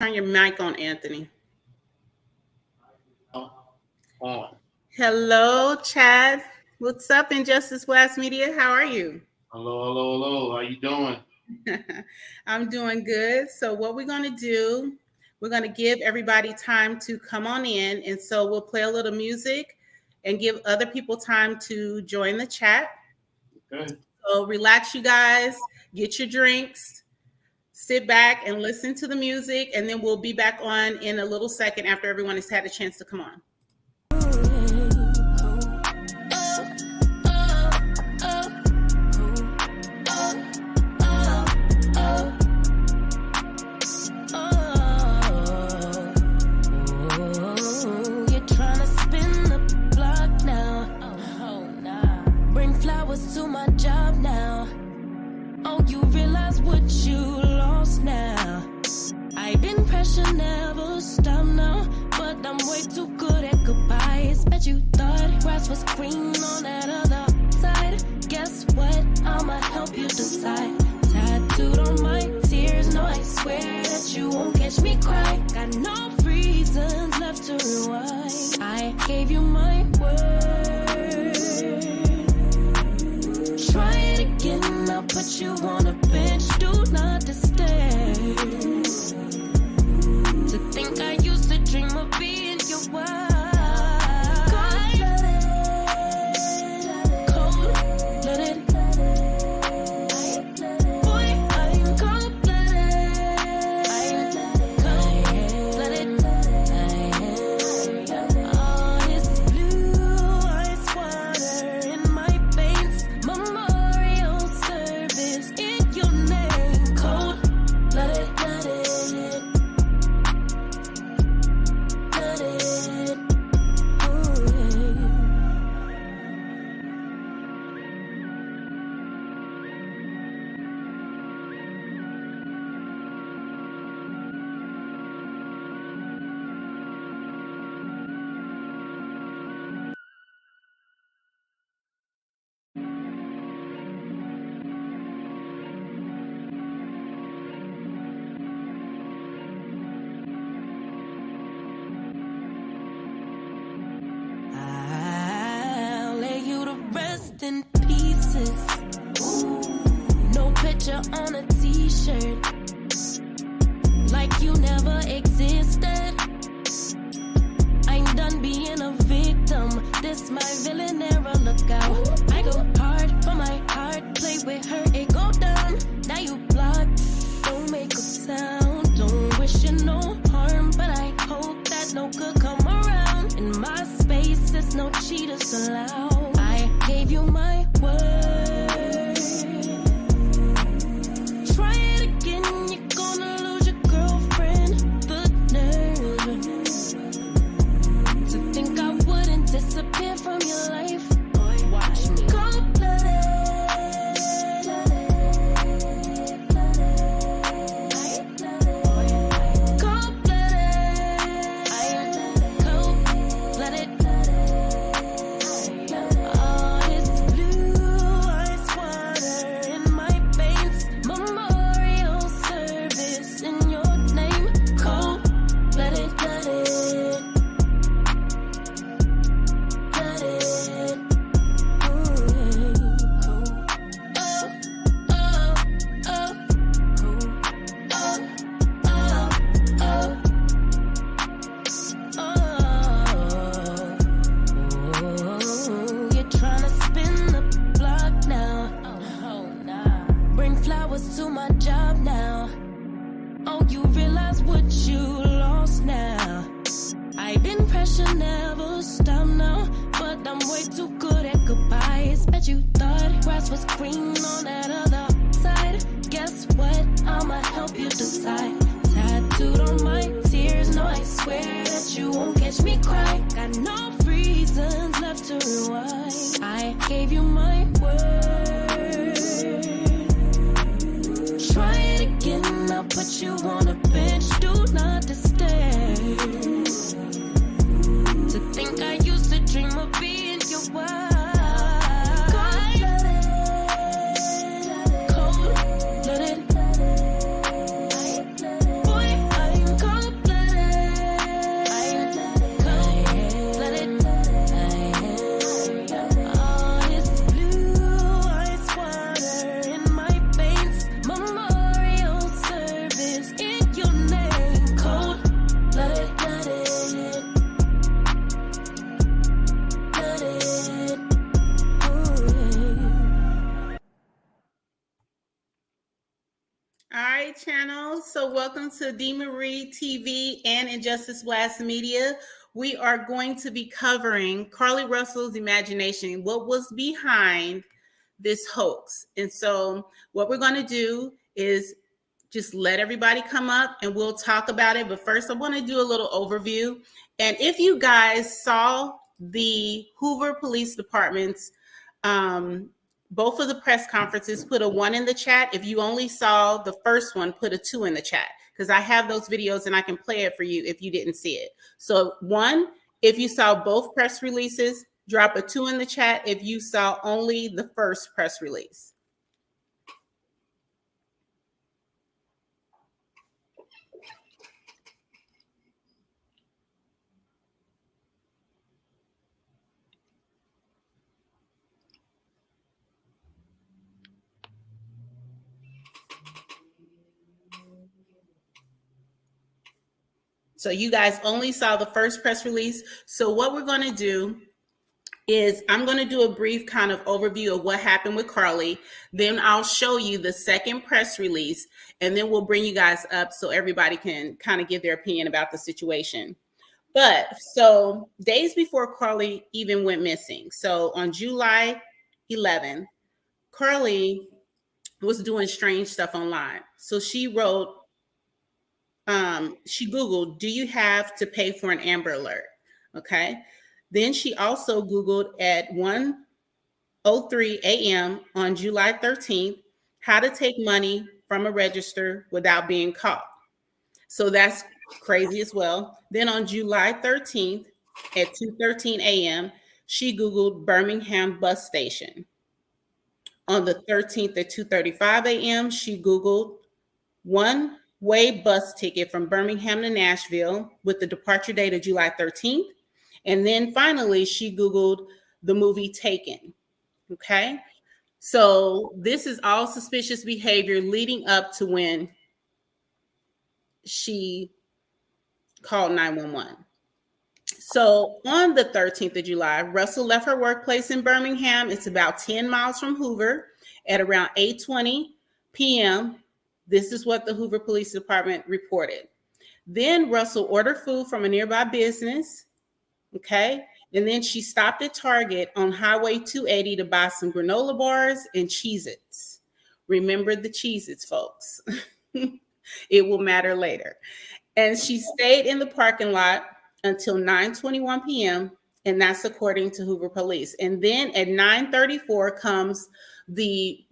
Turn your mic on, Anthony. On. Hello, Chad. What's up, Injustice West Media? How are you? Hello. How you doing? I'm doing good. So what we're going to do, we're going to give everybody time to come on in. And so we'll play a little music and give other people time to join the chat. Okay. So relax, you guys. Get your drinks. Sit back and listen to the music. And then we'll be back on in a little second after everyone has had a chance to come on. To my job now. Oh, you realize what you lost now. I've been pressure never stop now, but I'm way too good at goodbyes. Bet you thought grass was green on that other side. Guess what? I'ma help you decide. Tattooed on my tears, no, I swear that you won't catch me cry. Got no reasons left to rewind. I gave you my word. Try it again, I'll put you on a bench, do not disturb. To think I used to dream of being your wife. Cold-blooded. Boy, I'm cold-blooded. All this blue ice water in my veins. Memorial service in your name. Cold-blooded, I'll lay you to rest in pieces. No picture on a t-shirt, like you never existed. I'm done being a victim. This my villain era, look out. I go hard for my heart, play with her, it go down. Now you blocked, don't make a sound. Don't wish you no harm, but I hope that no good come around. In my space, there's no cheaters allowed. I gave you my word. Try it again, you're gonna lose your girlfriend. The nerve to think I wouldn't disappear from your life. Watch me. Cold-blooded. All this blue ice water in my veins. Memorial service in your name. Cold-blooded, blooded. You're trying to spin the block now. Bring flowers to my job now. Oh, you realize what you lost now. I've been pressure never stop now, but I'm way too good at goodbyes. Bet you thought grass was green on that other side. Guess what? I'ma help you decide. Tattooed on my tears, no, I swear that you won't catch me cry. Got no reasons left to rewind. I gave you my word. Try it again, I'll put you on a bench, do not disturb. To think I used to dream of being your wife. Cold-blooded. Boy, I'm cold. welcome to D. Marie TV and Injustice Blast Media. We are going to be covering Carlee Russell's imagination, what was behind this hoax. And so what we're going to do is just let everybody come up and we'll talk about it. But first, I want to do a little overview. And if you guys saw the Hoover Police Department's both of the press conferences, put a 1 in the chat. If you only saw the first one, put a 2 in the chat, because I have those videos and I can play it for you if you didn't see it. So 1, if you saw both press releases, drop a 2 in the chat if you saw only the first press release. So you guys only saw the first press release. So what we're going to do is I'm going to do a brief kind of overview of what happened with Carlee. Then I'll show you the second press release, and then we'll bring you guys up so everybody can kind of give their opinion about the situation. But so days before Carlee even went missing, so on July 11th, Carlee was doing strange stuff online. So she wrote, she Googled, do you have to pay for an Amber Alert? Okay. Then she also Googled at 1:03 a.m. on July 13th, how to take money from a register without being caught. So that's crazy as well. Then on July 13th at 2:13 a.m., she Googled Birmingham bus station. On the 13th at 2:35 a.m., she Googled one-way bus ticket from Birmingham to Nashville with the departure date of July 13th. And then finally, she Googled the movie Taken. Okay. So this is all suspicious behavior leading up to when she called 911. So on the 13th of July, Russell left her workplace in Birmingham. It's about 10 miles from Hoover at around 8:20 p.m. This is what the Hoover Police Department reported. Then Russell ordered food from a nearby business. Okay. And then she stopped at Target on Highway 280 to buy some granola bars and Cheez-Its. Remember the Cheez-Its, folks. It will matter later. And she stayed in the parking lot until 9:21 p.m. And that's according to Hoover Police. And then at 9:34 comes the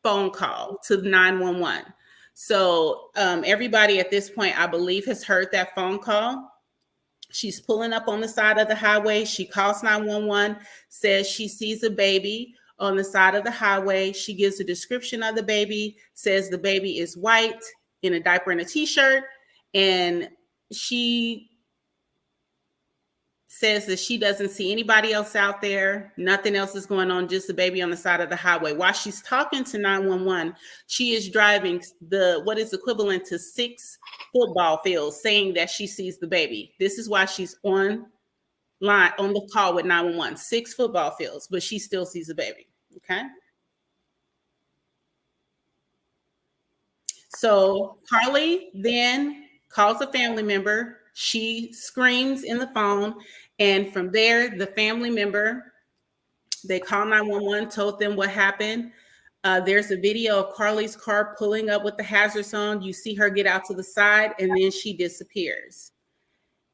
phone call to 911. So everybody at this point, I believe, has heard that phone call. She's pulling up on the side of the highway. She calls 911, says she sees a baby on the side of the highway. She gives a description of the baby, says the baby is white, in a diaper and a t-shirt. And she says that she doesn't see anybody else out there. Nothing else is going on, just the baby on the side of the highway. While she's talking to 911, she is driving what is equivalent to 6 football fields, saying that she sees the baby. This is why she's on the call with 911, 6 football fields, but she still sees the baby. Okay. So Carlee then calls a family member. She screams in the phone. And from there, the family member, they called 911, told them what happened. There's a video of Carlee's car pulling up with the hazards on. You see her get out to the side, and then she disappears.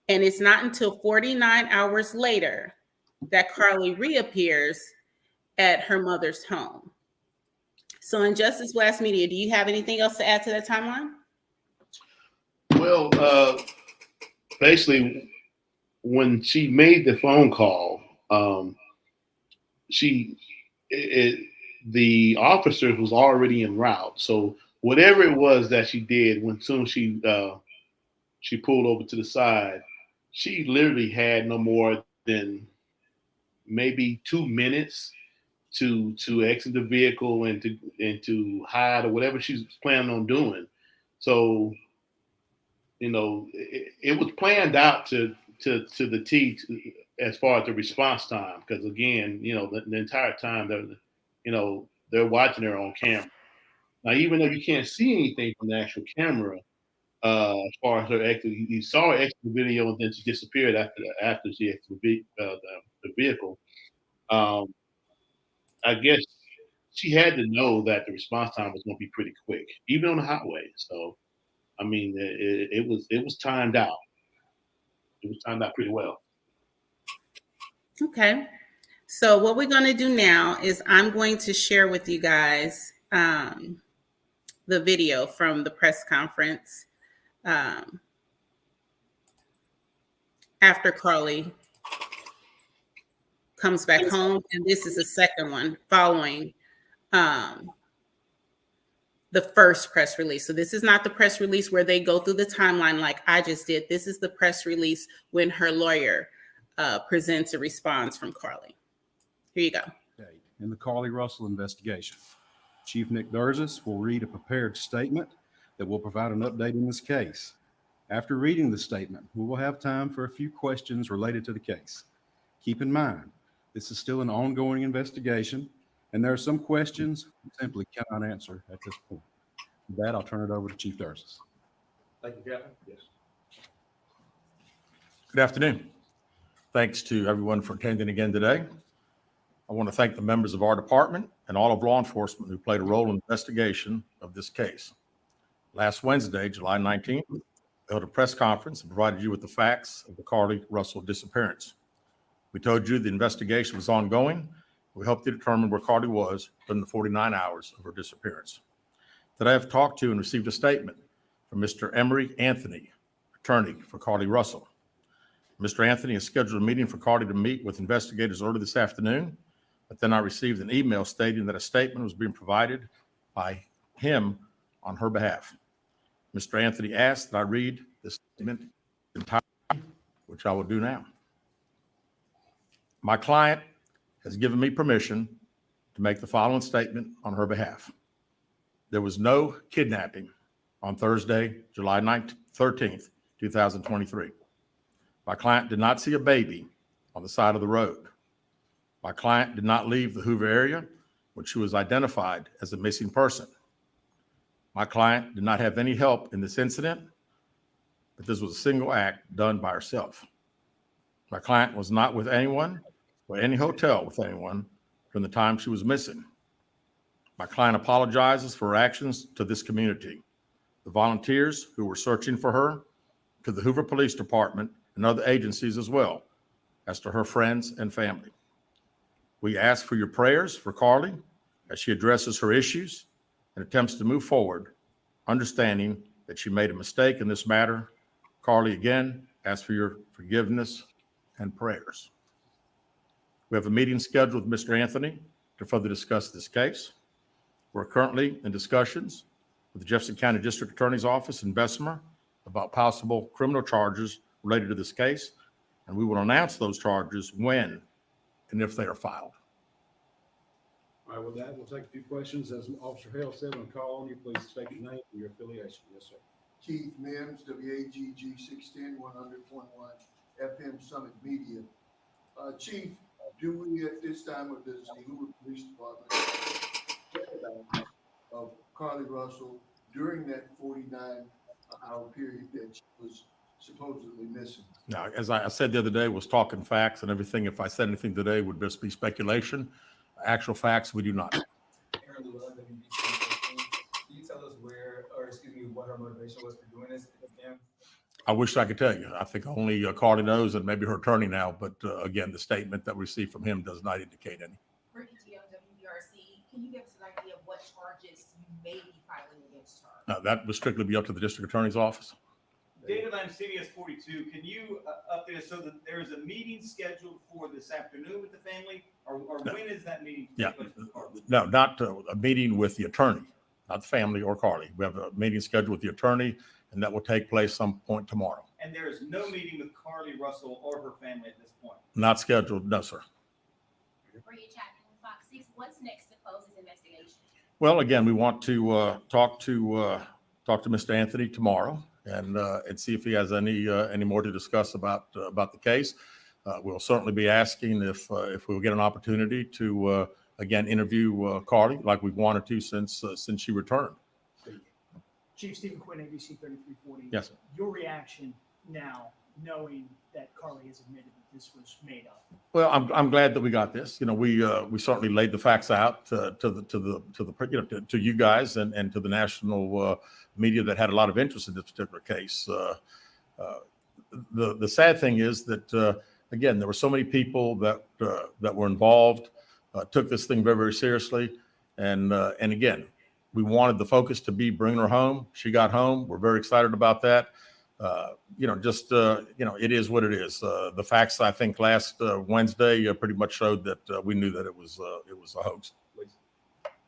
And it's not until 49 hours later that Carlee reappears at her mother's home. So Injustice Blast Media, do you have anything else to add to that timeline? Well, basically, when she made the phone call, the officer was already en route. So whatever it was that she did, when soon she pulled over to the side, she literally had no more than maybe 2 minutes to exit the vehicle and to hide or whatever she's planning on doing. So, you know, it was planned out to the T as far as the response time, because again, you know, the entire time they're watching her on camera. Now, even though you can't see anything from the actual camera, as far as her exit. He saw her exit the video and then she disappeared after she exited the vehicle. I guess she had to know that the response time was going to be pretty quick, even on the highway. So, I mean, it was timed out. It was timed out pretty well. Okay. So what we're going to do now is I'm going to share with you guys the video from the press conference after Carlee comes back home. And this is the second one following the first press release. So this is not the press release where they go through the timeline like I just did. This is the press release when her lawyer presents a response from Carlee. Here you go. In the Carlee Russell investigation, Chief Nick Durzis will read a prepared statement that will provide an update in this case. After reading the statement, we will have time for a few questions related to the case. Keep in mind, this is still an ongoing investigation, and there are some questions we simply cannot answer at this point. With that, I'll turn it over to Chief Durzis. Thank you, Captain. Yes. Good afternoon. Thanks to everyone for attending again today. I want to thank the members of our department and all of law enforcement who played a role in the investigation of this case. Last Wednesday, July 19th, we held a press conference and provided you with the facts of the Carlee Russell disappearance. We told you the investigation was ongoing. We helped you determine where Carlee was during the 49 hours of her disappearance. Today, I've talked to and received a statement from Mr. Emery Anthony, attorney for Carlee Russell. Mr. Anthony has scheduled a meeting for Carlee to meet with investigators early this afternoon, but then I received an email stating that a statement was being provided by him on her behalf. Mr. Anthony asked that I read the statement entirely, which I will do now. My client has given me permission to make the following statement on her behalf. There was no kidnapping on Thursday, July 13th, 2023. My client did not see a baby on the side of the road. My client did not leave the Hoover area when she was identified as a missing person. My client did not have any help in this incident, but this was a single act done by herself. My client was not with anyone or any hotel with anyone from the time she was missing. My client apologizes for her actions to this community, the volunteers who were searching for her, to the Hoover Police Department and other agencies as well, as to her friends and family. We ask for your prayers for Carlee as she addresses her issues and attempts to move forward, understanding that she made a mistake in this matter. Carlee, again, ask for your forgiveness and prayers. We have a meeting scheduled with Mr. Anthony to further discuss this case. We're currently in discussions with the Jefferson County District Attorney's Office in Bessemer about possible criminal charges related to this case, and we will announce those charges when and if they are filed. All right, with that, we'll take a few questions. As Officer Hale said, when I call on you, please state your name and your affiliation. Yes, sir. Keith Mims, WAGG 610 100.1 FM Summit Media. Chief, do we at this time, or does the Hoover Police Department of Carlee Russell during that 49-hour period that she was supposedly missing? Now, as I said the other day, was talking facts and everything. If I said anything today, would just be speculation. Actual facts, we do not. Can you tell us what her motivation was for doing this again? I wish I could tell you. I think only Carlee knows, and maybe her attorney now. But again, the statement that we received from him does not indicate any. For ETM WBRC, can you give us an idea of what charges you may be filing against her? Now, that would strictly be up to the district attorney's office. Davidland CDS 42, can you update us so that there's a meeting scheduled for this afternoon with the family, or No. When is that meeting? Yeah, no, not a meeting with the attorney, not the family or Carlee. We have a meeting scheduled with the attorney, and that will take place some point tomorrow. And there is no meeting with Carlee Russell or her family at this point? Not scheduled, no, sir. For your Chapman Fox 6, what's next to close this investigation? Well, again, we want to talk to Mr. Anthony tomorrow and see if he has any more to discuss about the case. We'll certainly be asking if we'll get an opportunity to again interview Carlee like we've wanted to since she returned. Chief Stephen Quinn, ABC 3340. Yes, sir. Your reaction now, knowing that Carlee has admitted that this was made up. Well, I'm glad that we got this. You know, we certainly laid the facts out to you guys and to the national media that had a lot of interest in this particular case. The sad thing is that again, there were so many people that were involved, took this thing very, very seriously, and again, we wanted the focus to be bringing her home. She got home. We're very excited about that. It is what it is. The facts, I think, last Wednesday pretty much showed that we knew that it was a hoax.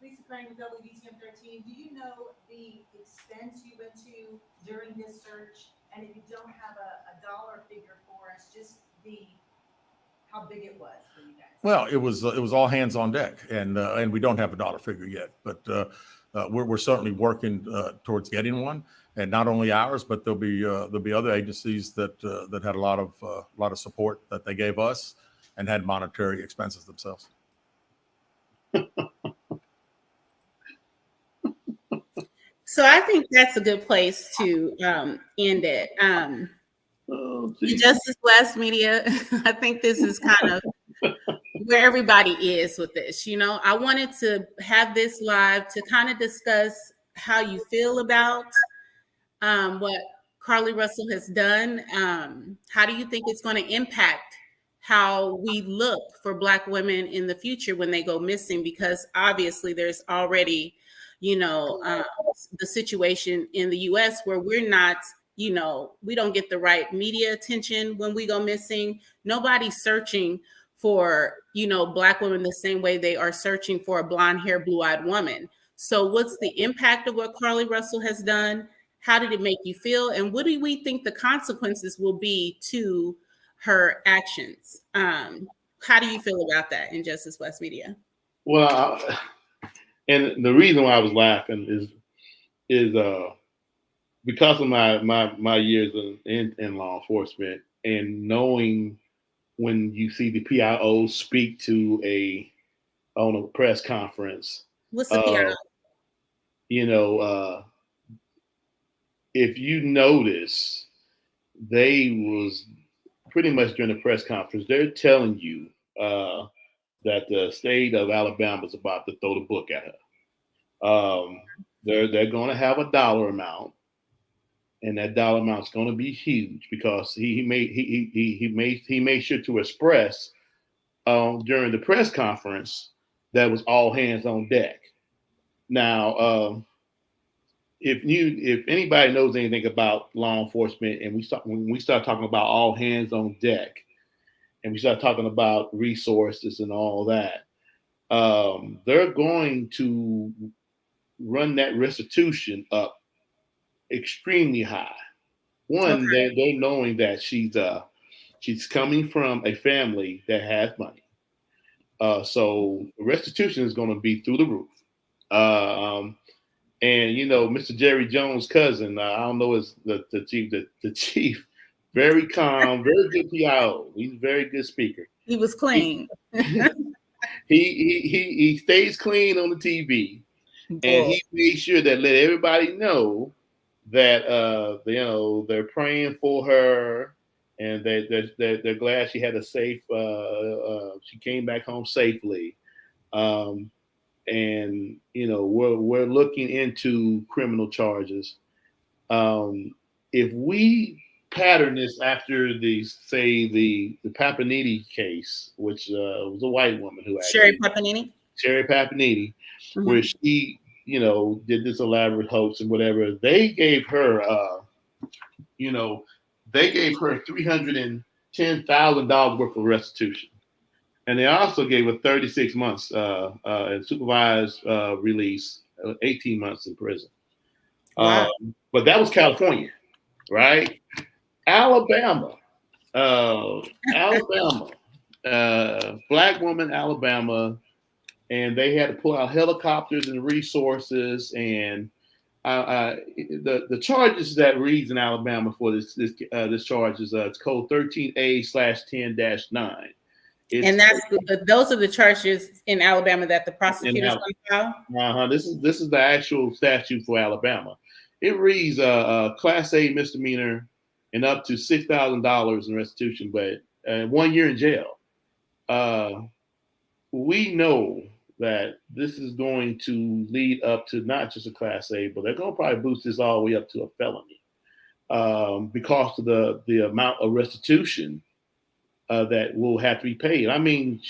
Lisa Crane with WDTM 13. Do you know the expense you went to during this search? And if you don't have a dollar figure for us, just how big it was for you guys? Well, it was all hands on deck, and we don't have a dollar figure yet, but we're certainly working towards getting one. And not only ours, but there'll be other agencies that had a lot of support that they gave us and had monetary expenses themselves. So I think that's a good place to end it. Justice West Media, I think this is kind of where everybody is with this. You know, I wanted to have this live to kind of discuss how you feel about what Carlee Russell has done. How do you think it's going to impact how we look for Black women in the future when they go missing? Because obviously there's already, the situation in the US where we're not, we don't get the right media attention when we go missing. Nobody's searching for, Black women the same way they are searching for a blonde hair, blue-eyed woman. So what's the impact of what Carlee Russell has done? How did it make you feel? And what do we think the consequences will be to her actions? How do you feel about that in Justice West Media? Well, and the reason why I was laughing is because of my years in law enforcement and knowing when you see the PIO speak to on a press conference. What's the PIO? If you notice, they was pretty much during the press conference, they're telling you that the state of Alabama is about to throw the book at her. They're going to have a dollar amount, and that dollar amount is going to be huge because he made sure to express during the press conference that was all hands on deck. Now, if anybody knows anything about law enforcement, and when we start talking about all hands on deck, and we start talking about resources and all that, they're going to run that restitution up extremely high. One, okay. They're knowing that she's coming from a family that has money, so restitution is going to be through the roof. And Mr. Jerry Jones' cousin, I don't know, is the chief, very calm, very good PIO. He's a very good speaker. He was clean. He stays clean on the TV, and he made sure that let everybody know that they're praying for her, and they're glad she had a safe. She came back home safely. And we're looking into criminal charges. If we pattern this after the Pappanini case, which was a white woman who Sherry Pappanini, mm-hmm. where she did this elaborate hoax and whatever, they gave her $310,000 worth of restitution. And they also gave her 36 months in supervised release, 18 months in prison. Wow. But that was California, right? Alabama, Black woman, Alabama, and they had to pull out helicopters and resources. And the charges that reads in Alabama for this charge is it's code 13A/10-9. And those are the charges in Alabama that the prosecutors file. This is the actual statute for Alabama, It reads Class A misdemeanor and up to $6,000 in restitution, but 1 year in jail. We know that this is going to lead up to not just a Class A, but they're going to probably boost this all the way up to a felony because of the amount of restitution that will have to be paid. I mean,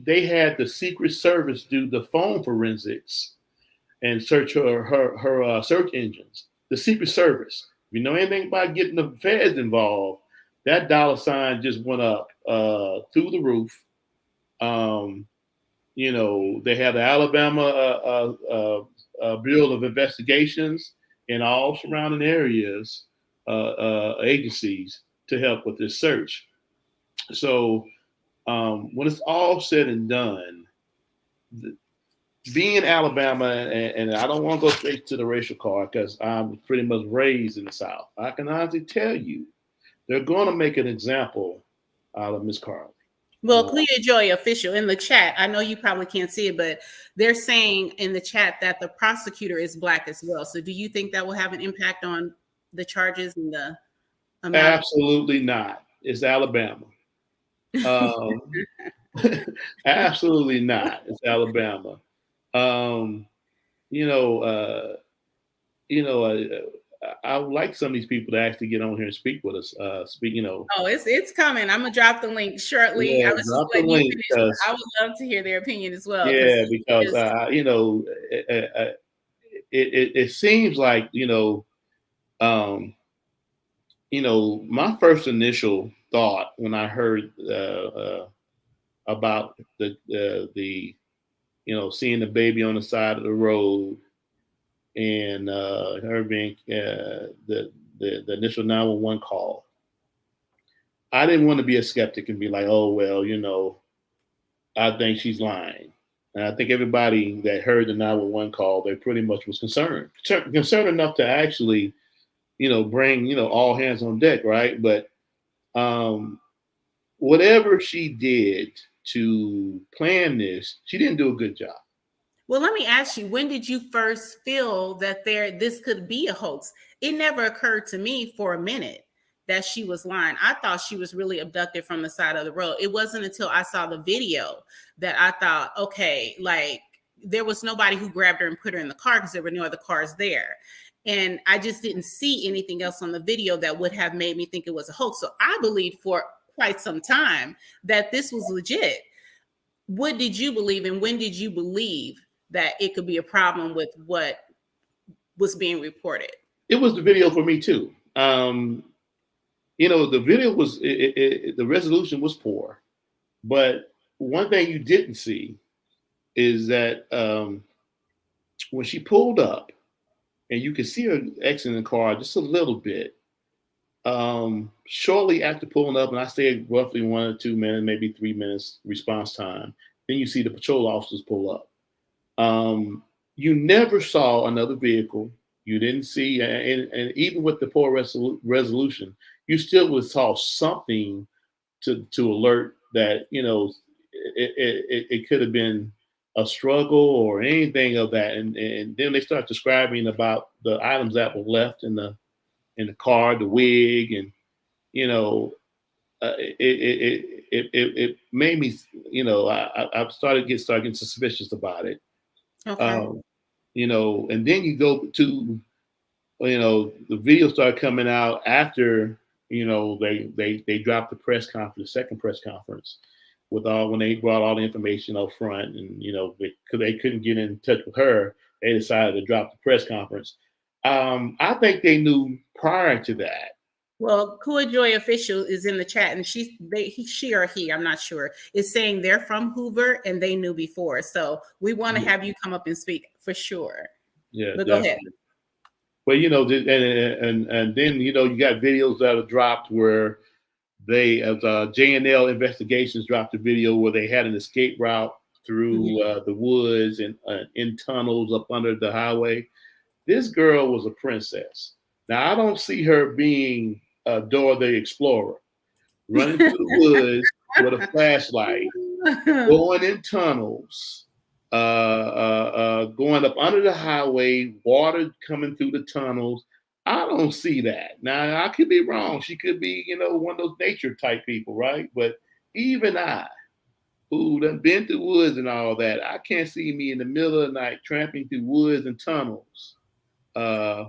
they had the Secret Service do the phone forensics and search her search engines. The Secret Service. If you know anything about getting the feds involved, that dollar sign just went up through the roof. You know, they had the Alabama Bureau of Investigations and all surrounding areas agencies to help with this search. So when it's all said and done, being in Alabama, and I don't want to go straight to the racial card because I'm pretty much raised in the South. I can honestly tell you, they're going to make an example out of Miss Carlee. Well, Clea Joy official in the chat, I know you probably can't see it, but they're saying in the chat that the prosecutor is Black as well. So do you think that will have an impact on the charges and the amount? Absolutely not. It's Alabama. Absolutely not. It's Alabama. I would like some of these people to actually get on here and speak with us. Oh, it's coming. I'm gonna drop the link shortly. Yeah, I was just drop the letting you link, finish, but 'cause- I would love to hear their opinion as well. Yeah, because it seems like my first initial thought when I heard about the seeing the baby on the side of the road and her being the initial 911 call, I didn't want to be a skeptic and be like, oh well, I think she's lying. And I think everybody that heard the 911 call, they pretty much was concerned enough to actually, bring, all hands on deck, right? But whatever she did to plan this, she didn't do a good job. Well, let me ask you, when did you first feel that this could be a hoax? It never occurred to me for a minute that she was lying. I thought she was really abducted from the side of the road. It wasn't until I saw the video that I thought, okay, like there was nobody who grabbed her and put her in the car because there were no other cars there. And I just didn't see anything else on the video that would have made me think it was a hoax. So I believed for quite some time that this was legit. What did you believe, and when did you believe that it could be a problem with what was being reported? It was the video for me too. The video was, the resolution was poor, but one thing you didn't see is that when she pulled up and you could see her exiting the car just a little bit, shortly after pulling up, and I say roughly 1 or 2 minutes, maybe 3 minutes response time, then you see the patrol officers pull up. You never saw another vehicle. You didn't see, and even with the poor resolution, you still would saw something to alert that it could have been a struggle or anything of that. And then they start describing about the items that were left in the car, the wig, and it made me, I started getting suspicious about it. Okay. And then you go to, the video started coming out after, they dropped the press conference, second press conference when they brought all the information up front, and, because they couldn't get in touch with her, they decided to drop the press conference. I think they knew prior to that. Well, Cool Joy official is in the chat, and she or he, I'm not sure, is saying they're from Hoover and they knew before. So we want to have you come up and speak for sure. Yeah, but go ahead. Well, and then you got videos that are dropped where they, as J&L Investigations dropped a video where they had an escape route through the woods and in tunnels up under the highway. This girl was a princess. Now I don't see her being Dora the Explorer, running through the woods with a flashlight, going in tunnels, going up under the highway, water coming through the tunnels. I don't see that. Now I could be wrong. She could be, one of those nature type people, right? But even I, who done been through woods and all that, I can't see me in the middle of the night tramping through woods and tunnels. Uh,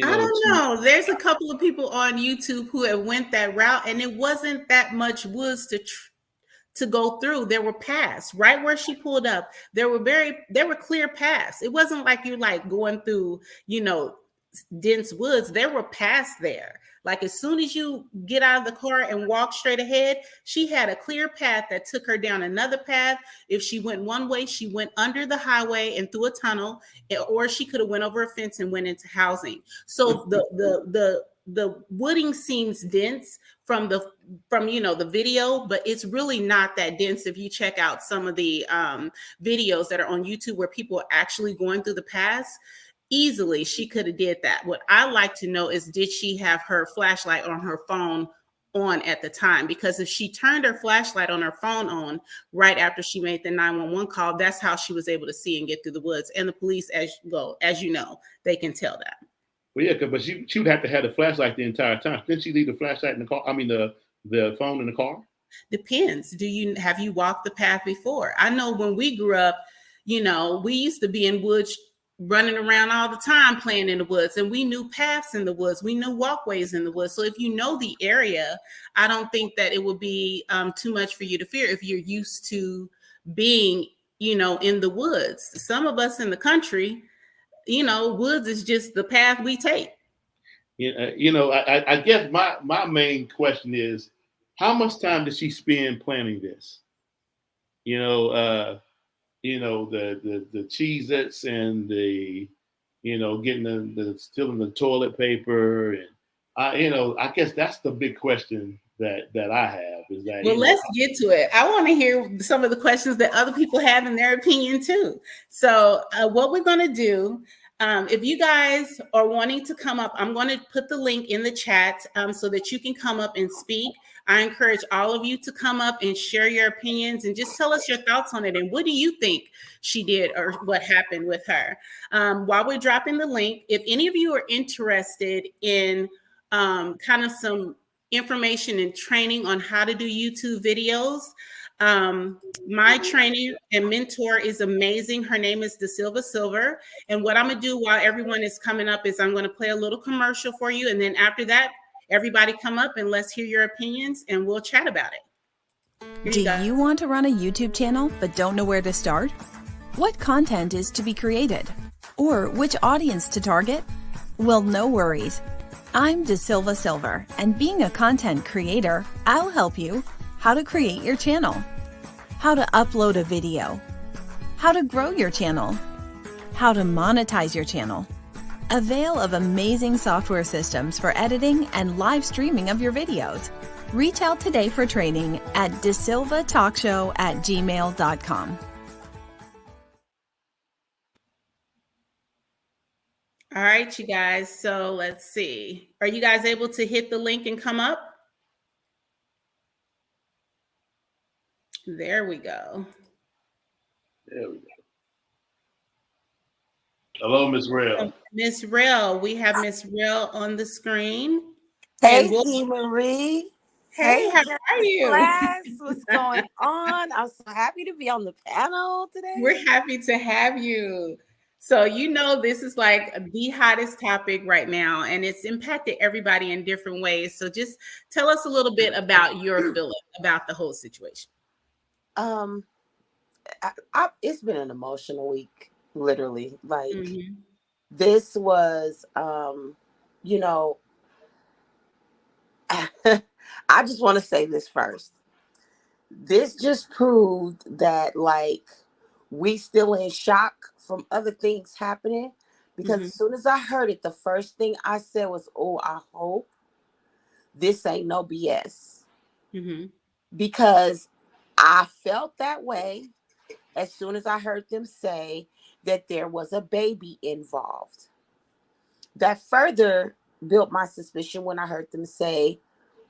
I don't know. There's a couple of people on YouTube who have went that route, and it wasn't that much woods to go through. There were paths right where she pulled up. There were clear paths. It wasn't like you're like going through, dense woods. There were paths there. Like as soon as you get out of the car and walk straight ahead, she had a clear path that took her down another path. If she went one way, she went under the highway and through a tunnel, or she could have went over a fence and went into housing. So the wooding seems dense from the video, but it's really not that dense if you check out some of the videos that are on YouTube where people are actually going through the paths. Easily she could have did that. What I like to know is, did she have her flashlight on her phone on at the time? Because if she turned her flashlight on her phone on right after she made the 911 call, that's how she was able to see and get through the woods. And the police, as you know, they can tell that. Well, yeah, but she would have to have the flashlight the entire time. Didn't she leave the flashlight in the car? I mean, the phone in the car? Depends. Have you walked the path before? I know when we grew up, we used to be in woods, running around all the time, playing in the woods, and we knew paths in the woods. We knew walkways in the woods. So if you know the area, I don't think that it would be too much for you to fear if you're used to being, in the woods. Some of us in the country, woods is just the path we take. I guess my main question is, how much time did she spend planning this? The Cheez-Its and the, getting the stealing the toilet paper. And I guess that's the big question that I have is that. Well, let's get to it. I want to hear some of the questions that other people have in their opinion too. So what we're going to do, if you guys are wanting to come up, I'm going to put the link in the chat so that you can come up and speak. I encourage all of you to come up and share your opinions and just tell us your thoughts on it. And what do you think she did or what happened with her? While we're dropping the link, if any of you are interested in kind of some information and training on how to do YouTube videos, my trainer and mentor is amazing. Her name is DeSilva Silver. And what I'm going to do while everyone is coming up is I'm going to play a little commercial for you. And then after that, everybody come up and let's hear your opinions and we'll chat about it. Do you want to run a YouTube channel but don't know where to start? What content is to be created? Or which audience to target? Well, no worries. I'm DeSilva Silver, and being a content creator, I'll help you how to create your channel, how to upload a video, how to grow your channel, how to monetize your channel. Avail of amazing software systems for editing and live streaming of your videos. Reach out today for training at desilvatalkshow@gmail.com. All right, you guys. So let's see. Are you guys able to hit the link and come up? There we go. There we go. Hello, Miss Rail. Miss Rail, we have Miss Rail on the screen. Hey, Dee Marie. Hey, how are you? Class, what's going on? I'm so happy to be on the panel today. We're happy to have you. So this is like the hottest topic right now, and it's impacted everybody in different ways. So just tell us a little bit about your feeling about the whole situation. It's been an emotional week, literally. Like this was, I just want to say this first. This just proved that we still in shock from other things happening, because as soon as I heard it, the first thing I said was, oh, I hope this ain't no BS. Because I felt that way as soon as I heard them say that there was a baby involved. That further built my suspicion when I heard them say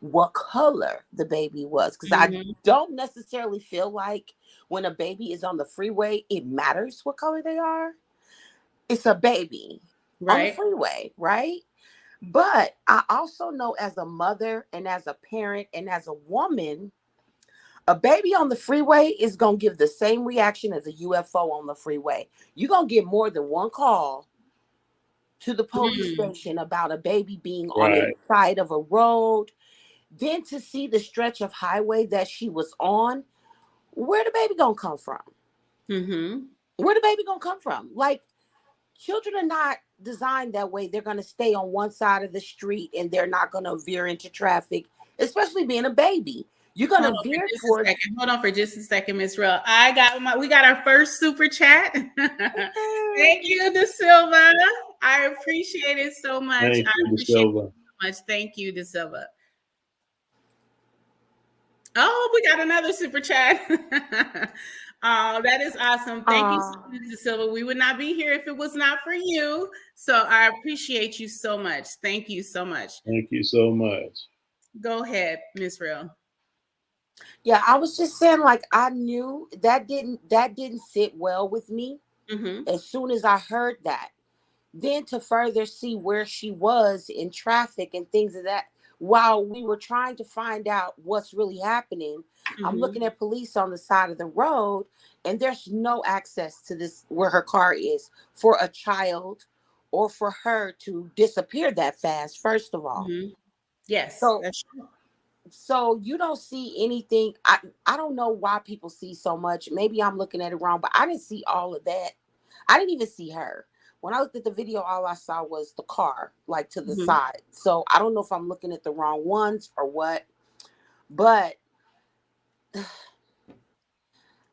what color the baby was, because I don't necessarily feel like when a baby is on the freeway, it matters what color they are. It's a baby. on the Right. freeway, right? But I also know as a mother and as a parent and as a woman, a baby on the freeway is going to give the same reaction as a UFO on the freeway. You're going to get more than one call to the police station about a baby being on the side of a road. Then to see the stretch of highway that she was on, where the baby going to come from? Where the baby going to come from? Like, children are not designed that way. They're going to stay on one side of the street and they're not going to veer into traffic, especially being a baby. You're going to veer towards. Hold on for just a second, Miss Real. We got our first super chat. Thank you, De Silva. I appreciate it so much. Thank you, De Silva. So much. Thank you, De Silva. Oh, we got another super chat. Oh, that is awesome. Thank you so much, De Silva. We would not be here if it was not for you. So I appreciate you so much. Thank you so much. Thank you so much. Go ahead, Miss Real. Yeah, I was just saying, like, I knew that didn't sit well with me. As soon as I heard that, then to further see where she was in traffic and things of that, while we were trying to find out what's really happening, I'm looking at police on the side of the road, and there's no access to this where her car is for a child or for her to disappear that fast. First of all, yes, that's true. So you don't see anything. I don't know why people see so much. Maybe I'm looking at it wrong, but I didn't see all of that. I didn't even see her. When I looked at the video, all I saw was the car, like to the side. So I don't know if I'm looking at the wrong ones or what, but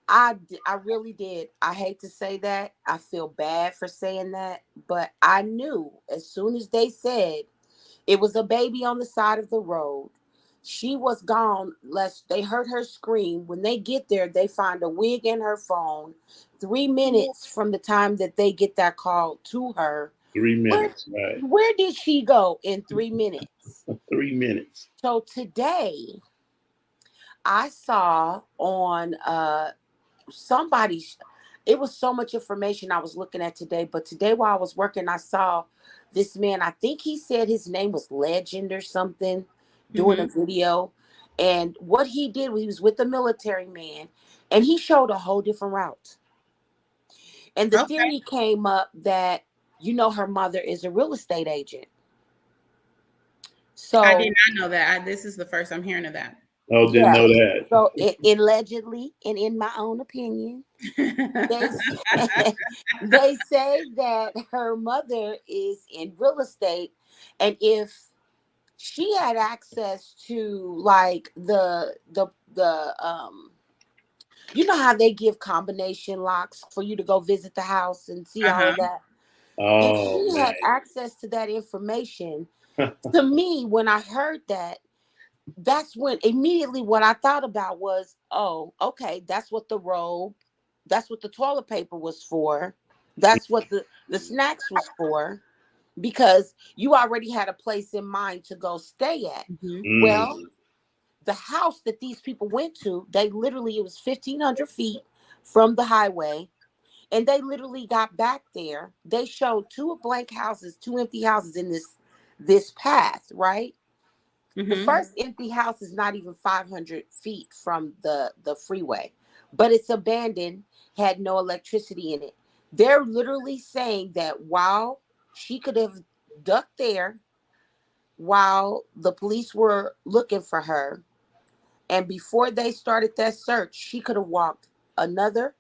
I really did. I hate to say that. I feel bad for saying that, but I knew as soon as they said it was a baby on the side of the road, she was gone. They heard her scream. When they get there, they find a wig in her phone. 3 minutes from the time that they get that call to her. 3 minutes, right? Where did she go in 3 minutes? 3 minutes. So today, I saw on somebody's. It was so much information I was looking at today. But today, while I was working, I saw this man. I think he said his name was Legend or something, doing a video. And what he did, he was with a military man, and he showed a whole different route. And the theory came up that, her mother is a real estate agent. So I did not know that. This is the first I'm hearing of that. Oh, didn't know that. So allegedly, and in my own opinion, they say that her mother is in real estate, and if she had access to like the how they give combination locks for you to go visit the house and see all of that. If she had access to that information, to me, when I heard that, that's when immediately what I thought about was, oh, okay, that's what the robe, that's what the toilet paper was for. That's what the snacks was for, because you already had a place in mind to go stay at. Well, the house that these people went to, it was 1,500 feet from the highway. And they literally got back there. They showed two empty houses in this path, right? The first empty house is not even 500 feet from the freeway, but it's abandoned, had no electricity in it. They're literally saying that while she could have ducked there, while the police were looking for her, and before they started that search, she could have walked another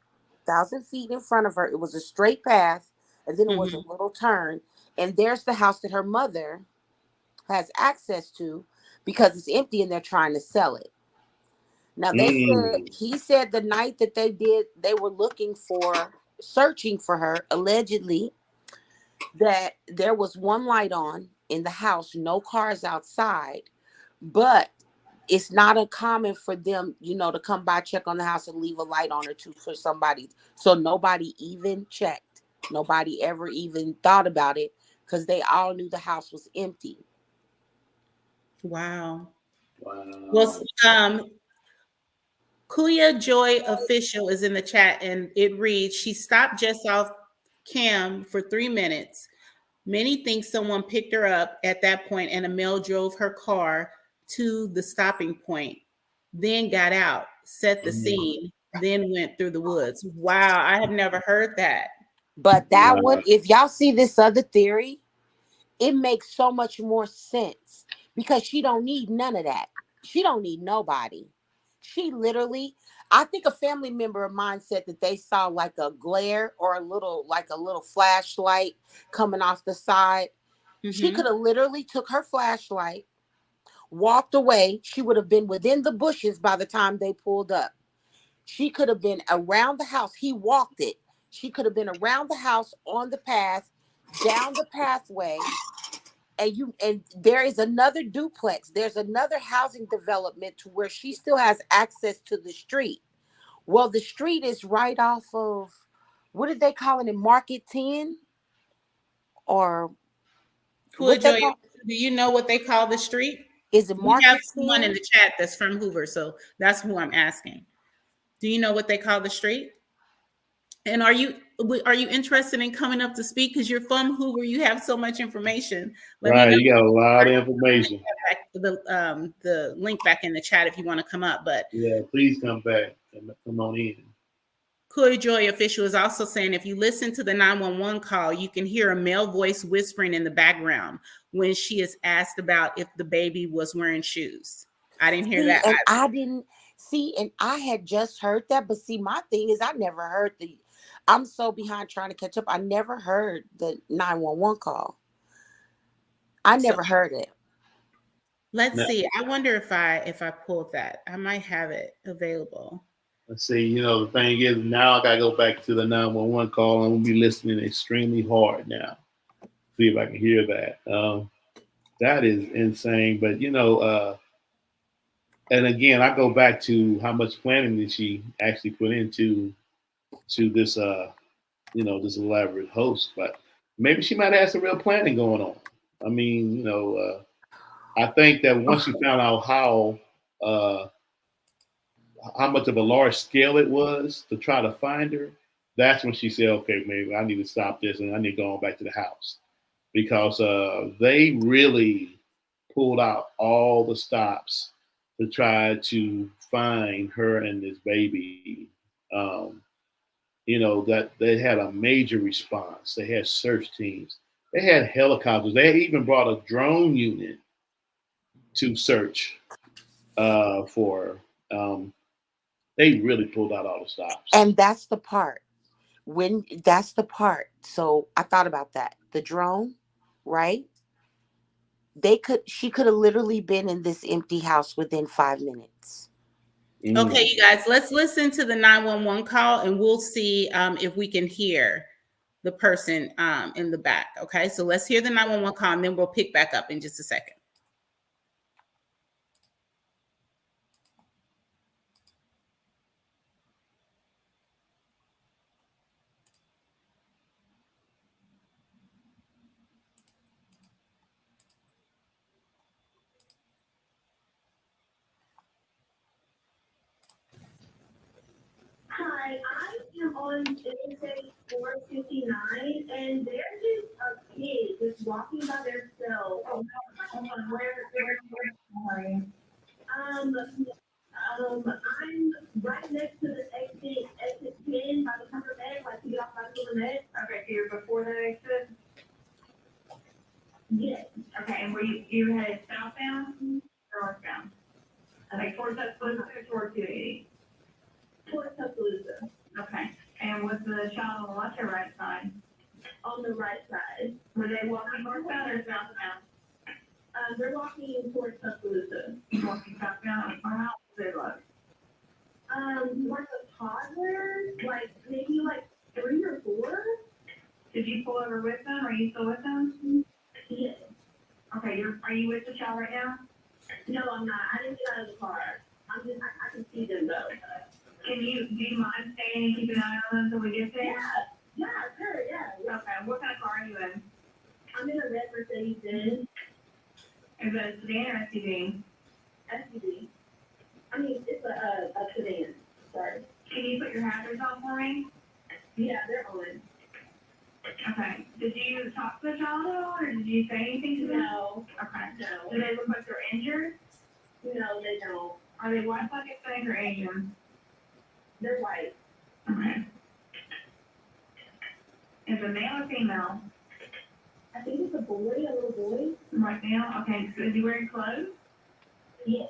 1,000 feet in front of her. It was a straight path, and then it was a little turn. And there's the house that her mother has access to, because it's empty and they're trying to sell it. Now he said the night that they were searching for her, allegedly, that there was one light on in the house, no cars outside, but it's not uncommon for them, to come by, check on the house, and leave a light on or two for somebody. So nobody even checked. Nobody ever even thought about it, because they all knew the house was empty. Wow. Well, Kuya Joy Official is in the chat, and it reads, she stopped just off Cam for 3 minutes. Many think someone picked her up at that point and a male drove her car to the stopping point, then got out, set the scene, then went through the woods. Wow, I have never heard that. But that Wow. one, if y'all see this other theory, it makes so much more sense because she don't need none of that. She don't need nobody. She literally, I think a family member of mine said that they saw like a glare or a little flashlight coming off the side. She could have literally took her flashlight, walked away. She would have been within the bushes by the time they pulled up. She could have been around the house. He walked it. She could have been around the house, on the path, down the pathway. And there is another duplex. There's another housing development to where she still has access to the street. Well, the street is right off of, what did they call it, in Market 10? Or Cool what they Joy, call, do you know what they call the street? is it We have Market someone in 10? the chat that's from Hoover, so that's who I'm asking. Do you know what they call the street? And are you interested in coming up to speak because you're from Hoover? You have so much information. Let me Right, know. you got a lot of information. The link back in the chat if you want to come up. But Yeah, please come back and come on in. Coy Joy Official is also saying if you listen to the 911 call, you can hear a male voice whispering in the background when she is asked about if the baby was wearing shoes. I didn't hear that. And I had just heard that, but see, my thing is I never heard I'm so behind trying to catch up. I never heard the 911 call. I never heard it. Let's see. I wonder if I pulled that. I might have it available. Let's see, the thing is now I gotta go back to the 911 call. I'm gonna be listening extremely hard now. See if I can hear that. That is insane. But and again, I go back to how much planning did she actually put into this this elaborate host. But maybe she might have some real planning going on. I mean, I think that once she found out how much of a large scale it was to try to find her, that's when she said, okay, maybe I need to stop this and I need to go on back to the house. Because they really pulled out all the stops to try to find her and this baby. That they had a major response. They had search teams. They had helicopters. They even brought a drone unit to search for her. They really pulled out all the stops. And that's the part. So I thought about that. The drone, right? She could have literally been in this empty house within 5 minutes. Okay, you guys, let's listen to the 911 call and we'll see if we can hear the person in the back. Okay, so let's hear the 911 call and then we'll pick back up in just a second. Hi, I am on Interstate 459, and there's just a kid just walking by themselves. Hold on, where I'm right next to the exit 10 by the cover bed, like you get off by the net. Okay, so you're before that exit? Yes. Okay, and were you headed southbound or northbound? Okay, towards that foot or towards 280? Towards Tuscaloosa. Okay. And was the child on the left or right side? On the right side. Were they walking northbound or southbound? They're walking towards Tuscaloosa. Walking southbound? Or how old they look? Like a toddler, maybe 3 or 4. Did you pull over with them? Are you still with them? Yes. Okay, are you with the child right now? No, I'm not. I didn't get out of the car. I can see them though. Do you mind staying and keeping an eye on them until we get there? Yeah, sure, yeah. Okay, what kind of car are you in? I'm in a red Mercedes-Benz. Is it a sedan or SUV? SUV. I mean, it's a sedan. Sorry. Can you put your hazards on for me? Yeah, they're on. Okay. Did you talk to the child at all, or did you say anything to them? No. Okay. No. Do they look like they're injured? No, they don't. Are they white, black, Hispanic, or Asian? They're white. Okay. Is it male or female? I think it's a boy, a little boy. Right now? Okay. So is he wearing clothes? Yes.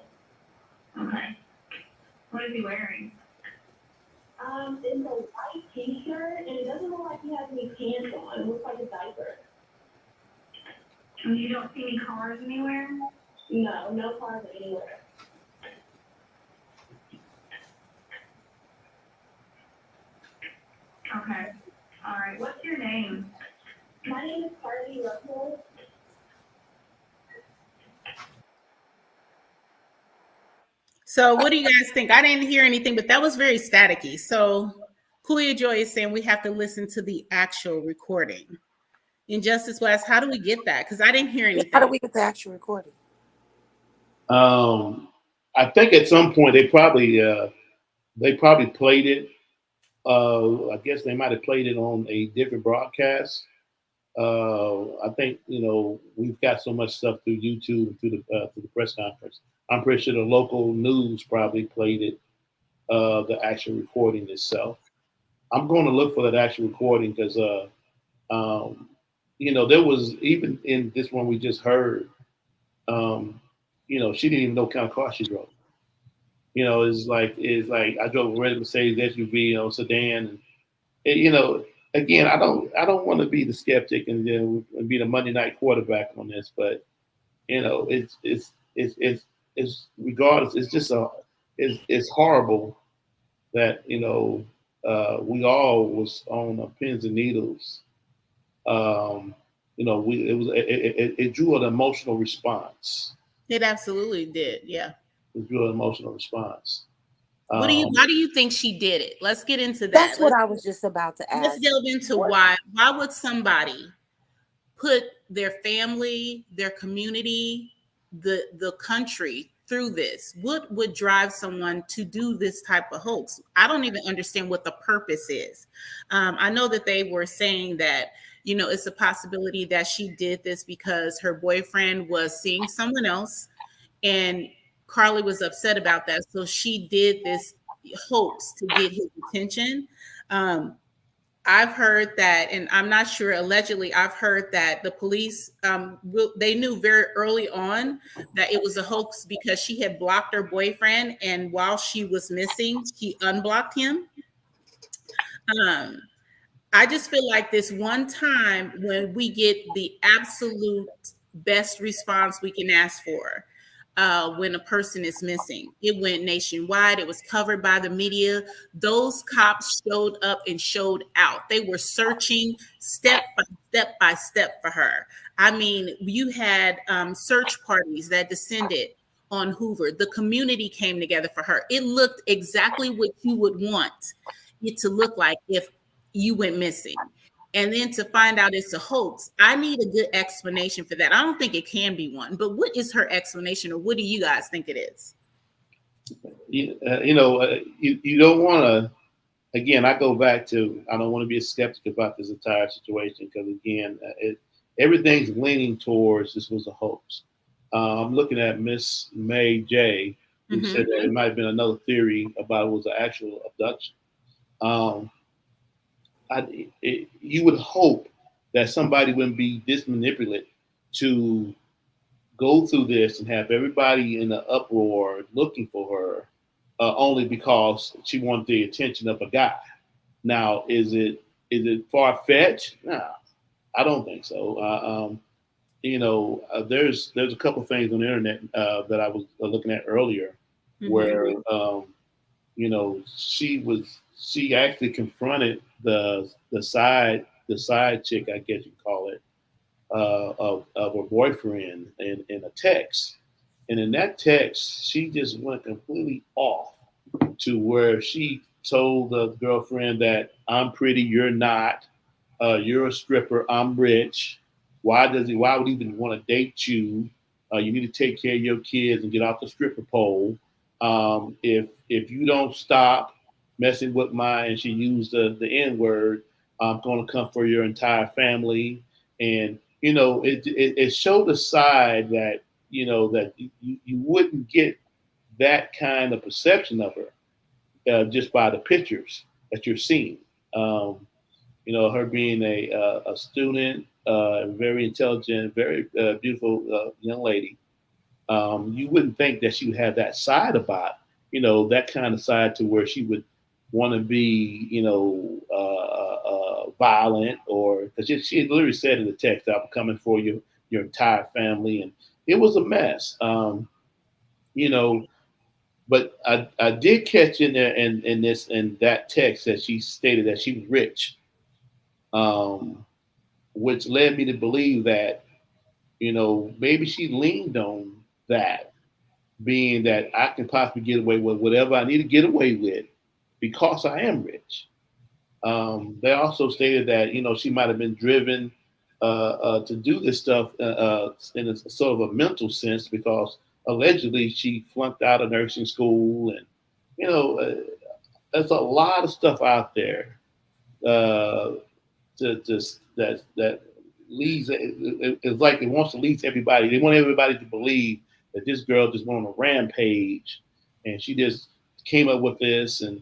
Okay. What is he wearing? It's a white t-shirt, and it doesn't look like he has any pants on. It looks like a diaper. And you don't see any cars anywhere? No, no cars anywhere. Okay. All right. What's your name? My name is Carlee Russell. So what do you guys think? I didn't hear anything, but that was very staticky. So Kuya Joy is saying we have to listen to the actual recording. Injustice West, how do we get that? Because I didn't hear anything. How do we get the actual recording? I think at some point they probably played it. I guess they might have played it on a different broadcast. I think we've got so much stuff through YouTube and through the press conference. I'm pretty sure the local news probably played it, the actual recording itself. I'm going to look for that actual recording because there was, even in this one we just heard, she didn't even know what kind of car she drove. It's like I drove a red Mercedes SUV, sedan, and again, I don't want to be the skeptic and be the Monday night quarterback on this, but it's regardless, it's just it's horrible that we all was on pins and needles. It drew an emotional response. It absolutely did, yeah. It drew an emotional response. Why do you think she did it? Let's get into that. That's what I was just about to ask. Let's delve into why. Why would somebody put their family, their community, the country through this? What would drive someone to do this type of hoax? I don't even understand what the purpose is. I know that they were saying that, it's a possibility that she did this because her boyfriend was seeing someone else and Carlee was upset about that. So she did this hoax to get his attention. I've heard that, and I'm not sure, allegedly, I've heard that the police, they knew very early on that it was a hoax because she had blocked her boyfriend, and while she was missing, she unblocked him. I just feel like this one time when we get the absolute best response we can ask for, when a person is missing. It went nationwide. It was covered by the media. Those cops showed up and showed out. They were searching step by step for her. I mean, you had search parties that descended on Hoover. The community came together for her. It looked exactly what you would want it to look like if you went missing. And then to find out it's a hoax, I need a good explanation for that. I don't think it can be one, but what is her explanation, or what do you guys think it is? You don't want to, again, I go back to, I don't want to be a skeptic about this entire situation because, again, everything's leaning towards this was a hoax. I'm looking at Miss May J, who said that it might have been another theory about it was an actual abduction. You would hope that somebody wouldn't be this manipulative to go through this and have everybody in an uproar looking for her only because she wanted the attention of a guy. Now, is it far-fetched? No, I don't think so. There's a couple things on the internet that I was looking at earlier where she actually confronted the side chick, I guess you call it, of her boyfriend in a text. And in that text, she just went completely off to where she told the girlfriend that I'm pretty, you're not, you're a stripper, I'm rich. Why would he even want to date you? You need to take care of your kids and get off the stripper pole. If you don't stop messing with and she used the N-word, I'm going to come for your entire family. And, it showed a side that, that you wouldn't get that kind of perception of her just by the pictures that you're seeing. Her being a student, very intelligent, very beautiful young lady. You wouldn't think that she would have that side about, that kind of side to where she would want to be, violent, or because she literally said in the text, "I'm coming for your entire family," and it was a mess. You know, but I did catch in there in that text that she stated that she was rich, which led me to believe that maybe she leaned on that, being that I can possibly get away with whatever I need to get away with because I am rich. They also stated that she might have been driven to do this stuff in a sort of a mental sense because allegedly she flunked out of nursing school, and there's a lot of stuff out there uh, that leads. It's like it wants to lead everybody. They want everybody to believe that this girl just went on a rampage, and she just came up with this. And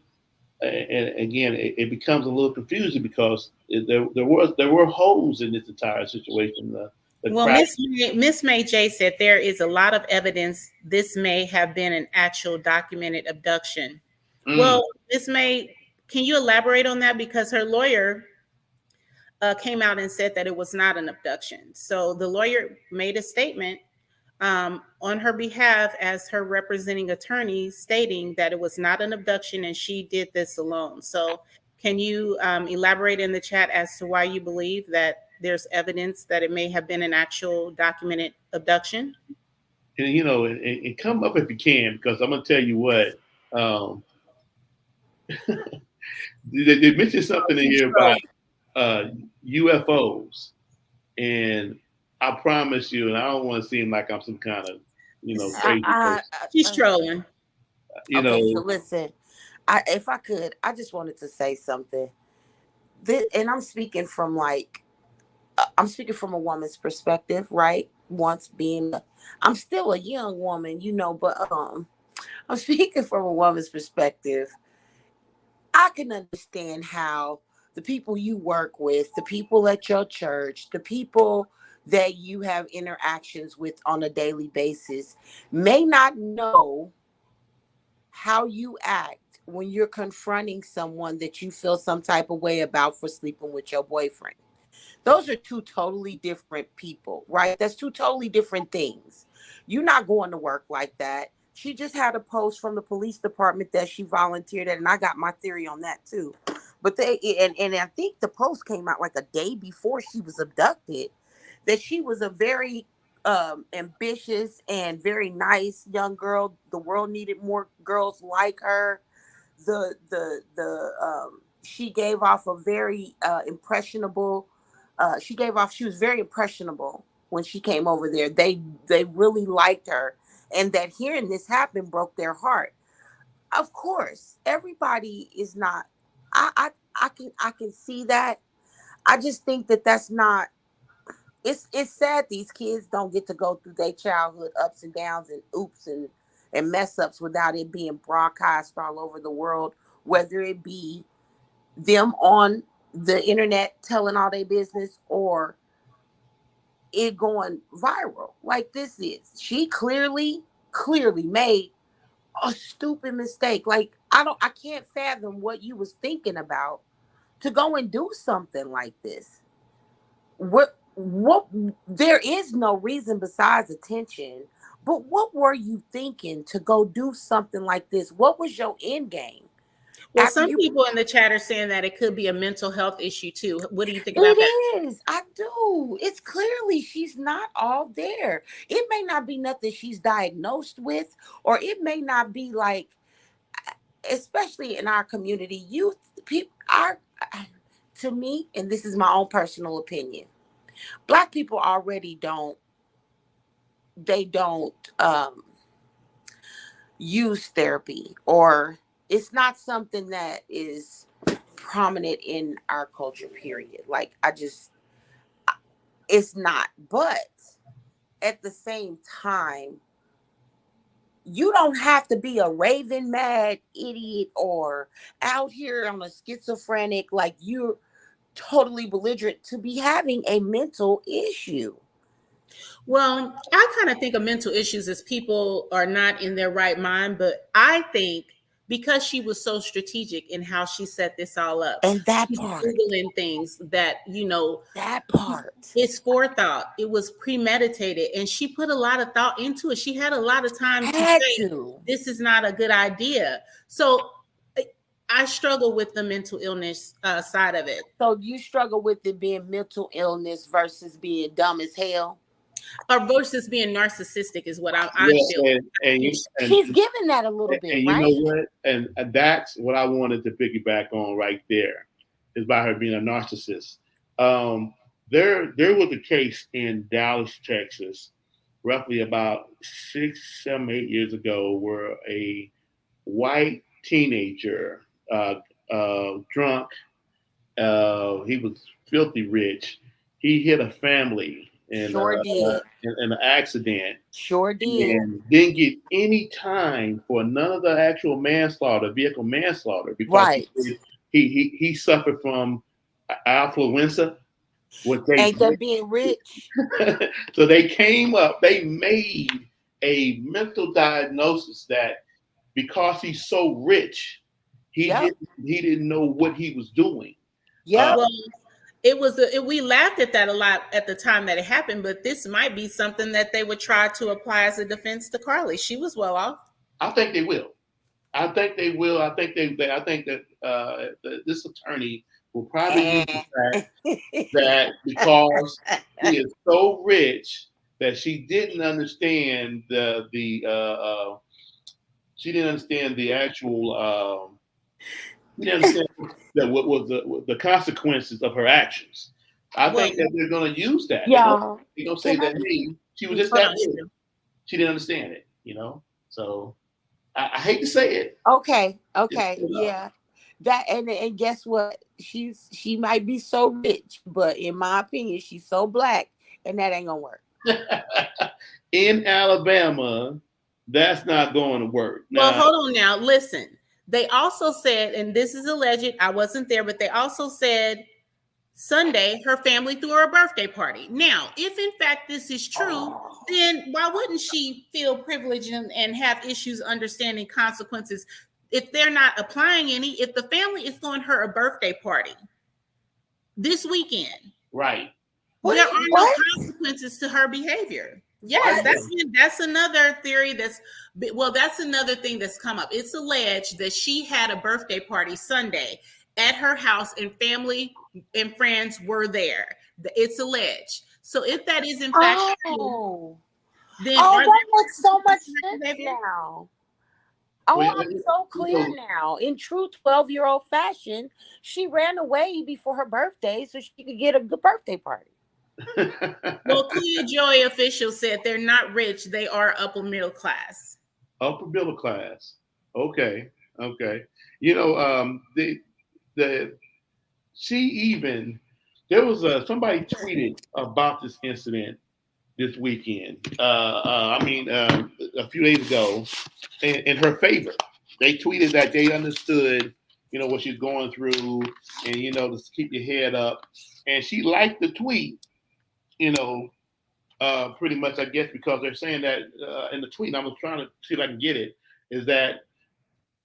again, it becomes a little confusing because there were holes in this entire situation. Well, Miss May J said there is a lot of evidence this may have been an actual documented abduction. Well, Miss May, can you elaborate on that? Because her lawyer came out and said that it was not an abduction. So the lawyer made a statement on her behalf as her representing attorney, stating that it was not an abduction and she did this alone. So can you elaborate in the chat as to why you believe that there's evidence that it may have been an actual documented abduction? And and come up if you can, because I'm gonna tell you what. They mentioned something in here about UFOs, and I promise you, and I don't want to seem like I'm some kind of crazy person. She's trolling. So listen, if I could, I just wanted to say something. And I'm speaking from I'm speaking from a woman's perspective, right? I'm still a young woman, but I'm speaking from a woman's perspective. I can understand how the people you work with, the people at your church, the people that you have interactions with on a daily basis may not know how you act when you're confronting someone that you feel some type of way about for sleeping with your boyfriend. Those are two totally different people, right? That's two totally different things. You're not going to work like that. She just had a post from the police department that she volunteered at, and I got my theory on that too. But and I think the post came out like a day before she was abducted, that she was a very ambitious and very nice young girl. The world needed more girls like her. She gave off a very impressionable. She was very impressionable when she came over there. They really liked her, and that hearing this happen broke their heart. Of course, everybody is not. I can see that. I just think that that's not. It's sad these kids don't get to go through their childhood ups and downs and oops and mess ups without it being broadcast all over the world, whether it be them on the internet telling all their business or it going viral like this is. She clearly made a stupid mistake. Like I can't fathom what you was thinking about to go and do something like this. What there is no reason besides attention, but what were you thinking to go do something like this? What was your end game? Well, some people in the chat are saying that it could be a mental health issue too. What do you think about that? It is. I do. It's clearly she's not all there. It may not be nothing she's diagnosed with, or it may not be like, especially in our community, youth people are, to me, and this is my own personal opinion, Black people already don't use therapy, or it's not something that is prominent in our culture, period. Like, it's not. But at the same time, you don't have to be a raving mad idiot or out here on a schizophrenic, like you're totally belligerent to be having a mental issue. Well, I kind of think of mental issues as people are not in their right mind, but I think because she was so strategic in how she set this all up, And that she's part, Googling things that, that part. it's forethought. It was premeditated, and she put a lot of thought into it. She had a lot of time to Had say, to. this is not a good idea. So I struggle with the mental illness side of it. So you struggle with it being mental illness versus being dumb as hell? Or versus being narcissistic is what I feel. Yeah, She's giving that a little bit, and you right? know what? And that's what I wanted to piggyback on right there, is by her being a narcissist. There was a case in Dallas, Texas, roughly about 6, 7, 8 years ago, where a white teenager, drunk, he was filthy rich. He hit a family Sure did. in an accident. Sure did. And didn't get any time for none of the actual manslaughter, vehicle manslaughter, because Right. he suffered from affluenza. Ain't that being rich? So they came up, they made a mental diagnosis that because he's so rich, he didn't know what he was doing. Yeah. Well, we laughed at that a lot at the time that it happened, but this might be something that they would try to apply as a defense to Carlee. She was well off. I think they will. I think that this attorney will probably use the fact that because he is so rich that she didn't understand she didn't understand the actual she didn't understand that what was the consequences of her actions. I think that they're going to use that. Yeah. They're going to say that, hey, she was just that rich. She didn't understand it, So I hate to say it. Okay. Yeah. That and guess what? She might be so rich, but in my opinion, she's so black, and that ain't gonna work. In Alabama, that's not going to work. Well, hold on now. Listen. They also said, and this is alleged, I wasn't there, but they also said Sunday her family threw her a birthday party. Now, if in fact this is true, then why wouldn't she feel privileged and have issues understanding consequences if they're not applying any? If the family is throwing her a birthday party this weekend, right? There are no consequences to her behavior. Yes, that's another theory that's another thing that's come up. It's alleged that she had a birthday party Sunday at her house and family and friends were there. It's alleged. So if that is in fact true, then that makes so much sense now. I'm so clear now. In true 12-year-old fashion, she ran away before her birthday so she could get a good birthday party. Well, Clea Joy officials said they're not rich; they are upper middle class. Upper middle class. Okay. There was somebody tweeted about this incident this weekend. A few days ago, in her favor. They tweeted that they understood, what she's going through, and to keep your head up. And she liked the tweet. Pretty much, I guess, because they're saying that in the tweet, and I was trying to see if I can get it, is that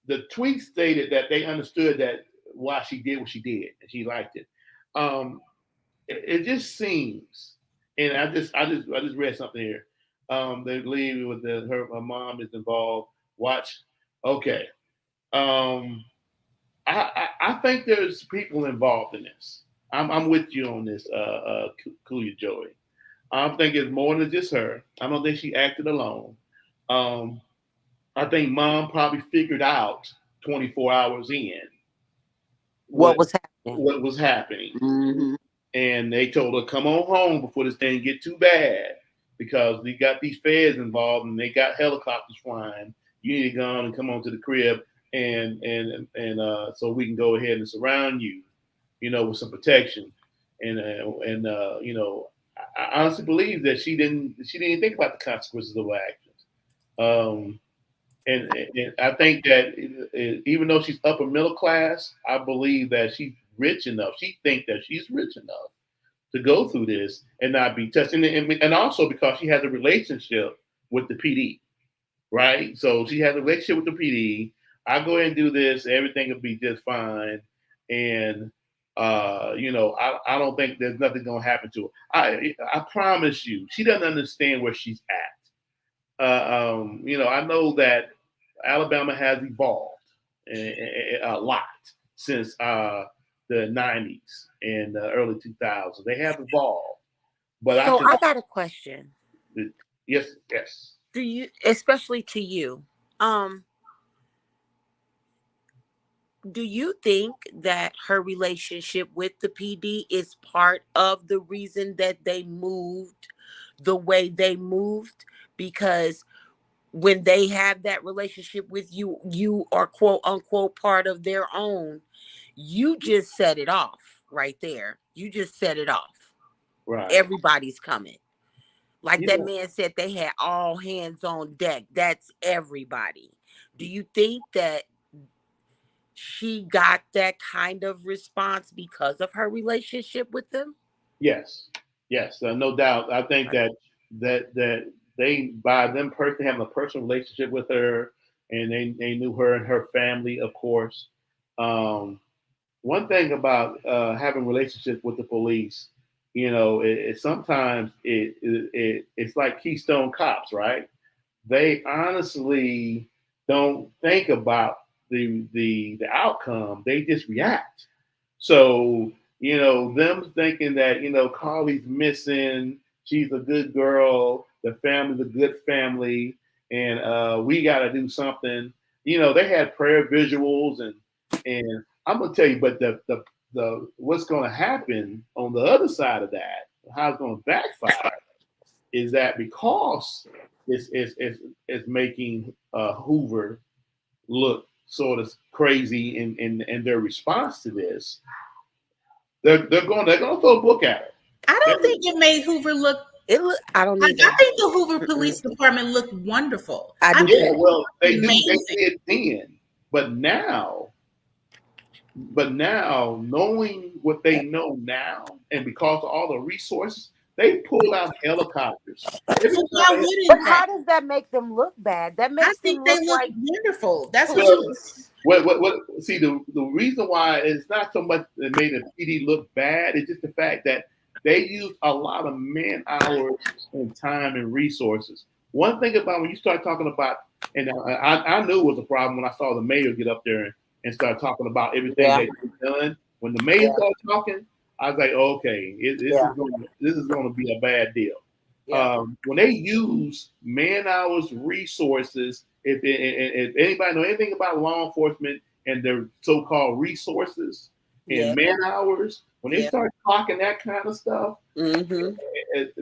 the tweet stated that they understood that why she did what she did, and she liked it. It just seems, and I just read something here. They believe with her mom is involved. Watch, okay. I think there's people involved in this. I'm with you on this, Clea Joy. I think it's more than just her. I don't think she acted alone. I think mom probably figured out 24 hours in what was happening. Mm-hmm. And they told her, come on home before this thing get too bad, because we got these feds involved and they got helicopters flying. You need to go on and come on to the crib so we can go ahead and surround you, with some protection. And I honestly believe that she didn't think about the consequences of her actions. And I think that even though she's upper middle class, I believe that she's rich enough. She thinks that she's rich enough to go through this and not be touched. And also because she has a relationship with the PD, right? So she has a relationship with the PD. I go ahead and do this, everything will be just fine. And I don't think there's nothing gonna happen to her. I promise you, she doesn't understand where she's at. I know that Alabama has evolved a lot since the 90s and the early 2000s. They have evolved. But I got a question. Yes. Do you, especially to you, do you think that her relationship with the PD is part of the reason that they moved the way they moved? Because when they have that relationship with you, you are quote unquote part of their own. You just set it off right there. You just set it off. Right. Everybody's coming. Like that man said, they had all hands on deck. That's everybody. Do you think that she got that kind of response because of her relationship with them? Yes, no doubt. I think that they, by them personally having a personal relationship with her, and they knew her and her family, of course. One thing about having relationships with the police, sometimes it's like Keystone Cops, right? They honestly don't think about the outcome. They just react. So, them thinking that, Carlee's missing, she's a good girl, the family's a good family, and we got to do something. They had prayer visuals, and I'm gonna tell you, but the what's going to happen on the other side of that, how it's going to backfire, is that because it's making Hoover look sort of crazy in their response to this, they're going to throw a book at her. I don't think it made Hoover look. I don't either. I think the Hoover Police Department looked wonderful. Well, they did then, but now, knowing what they know now, and because of all the resources, they pulled out helicopters. But how does that make them look bad? That makes them look like wonderful. That's what. See, the reason why it's not so much that made the PD look bad. It's just the fact that they used a lot of man hours and time and resources. One thing about when you start talking about, and I knew it was a problem when I saw the mayor get up there and start talking about everything that he's done. When the mayor started talking, I was like, okay, this is going to be a bad deal. When they use man hours, resources, if anybody know anything about law enforcement and their so-called resources and man hours, when they start talking that kind of stuff,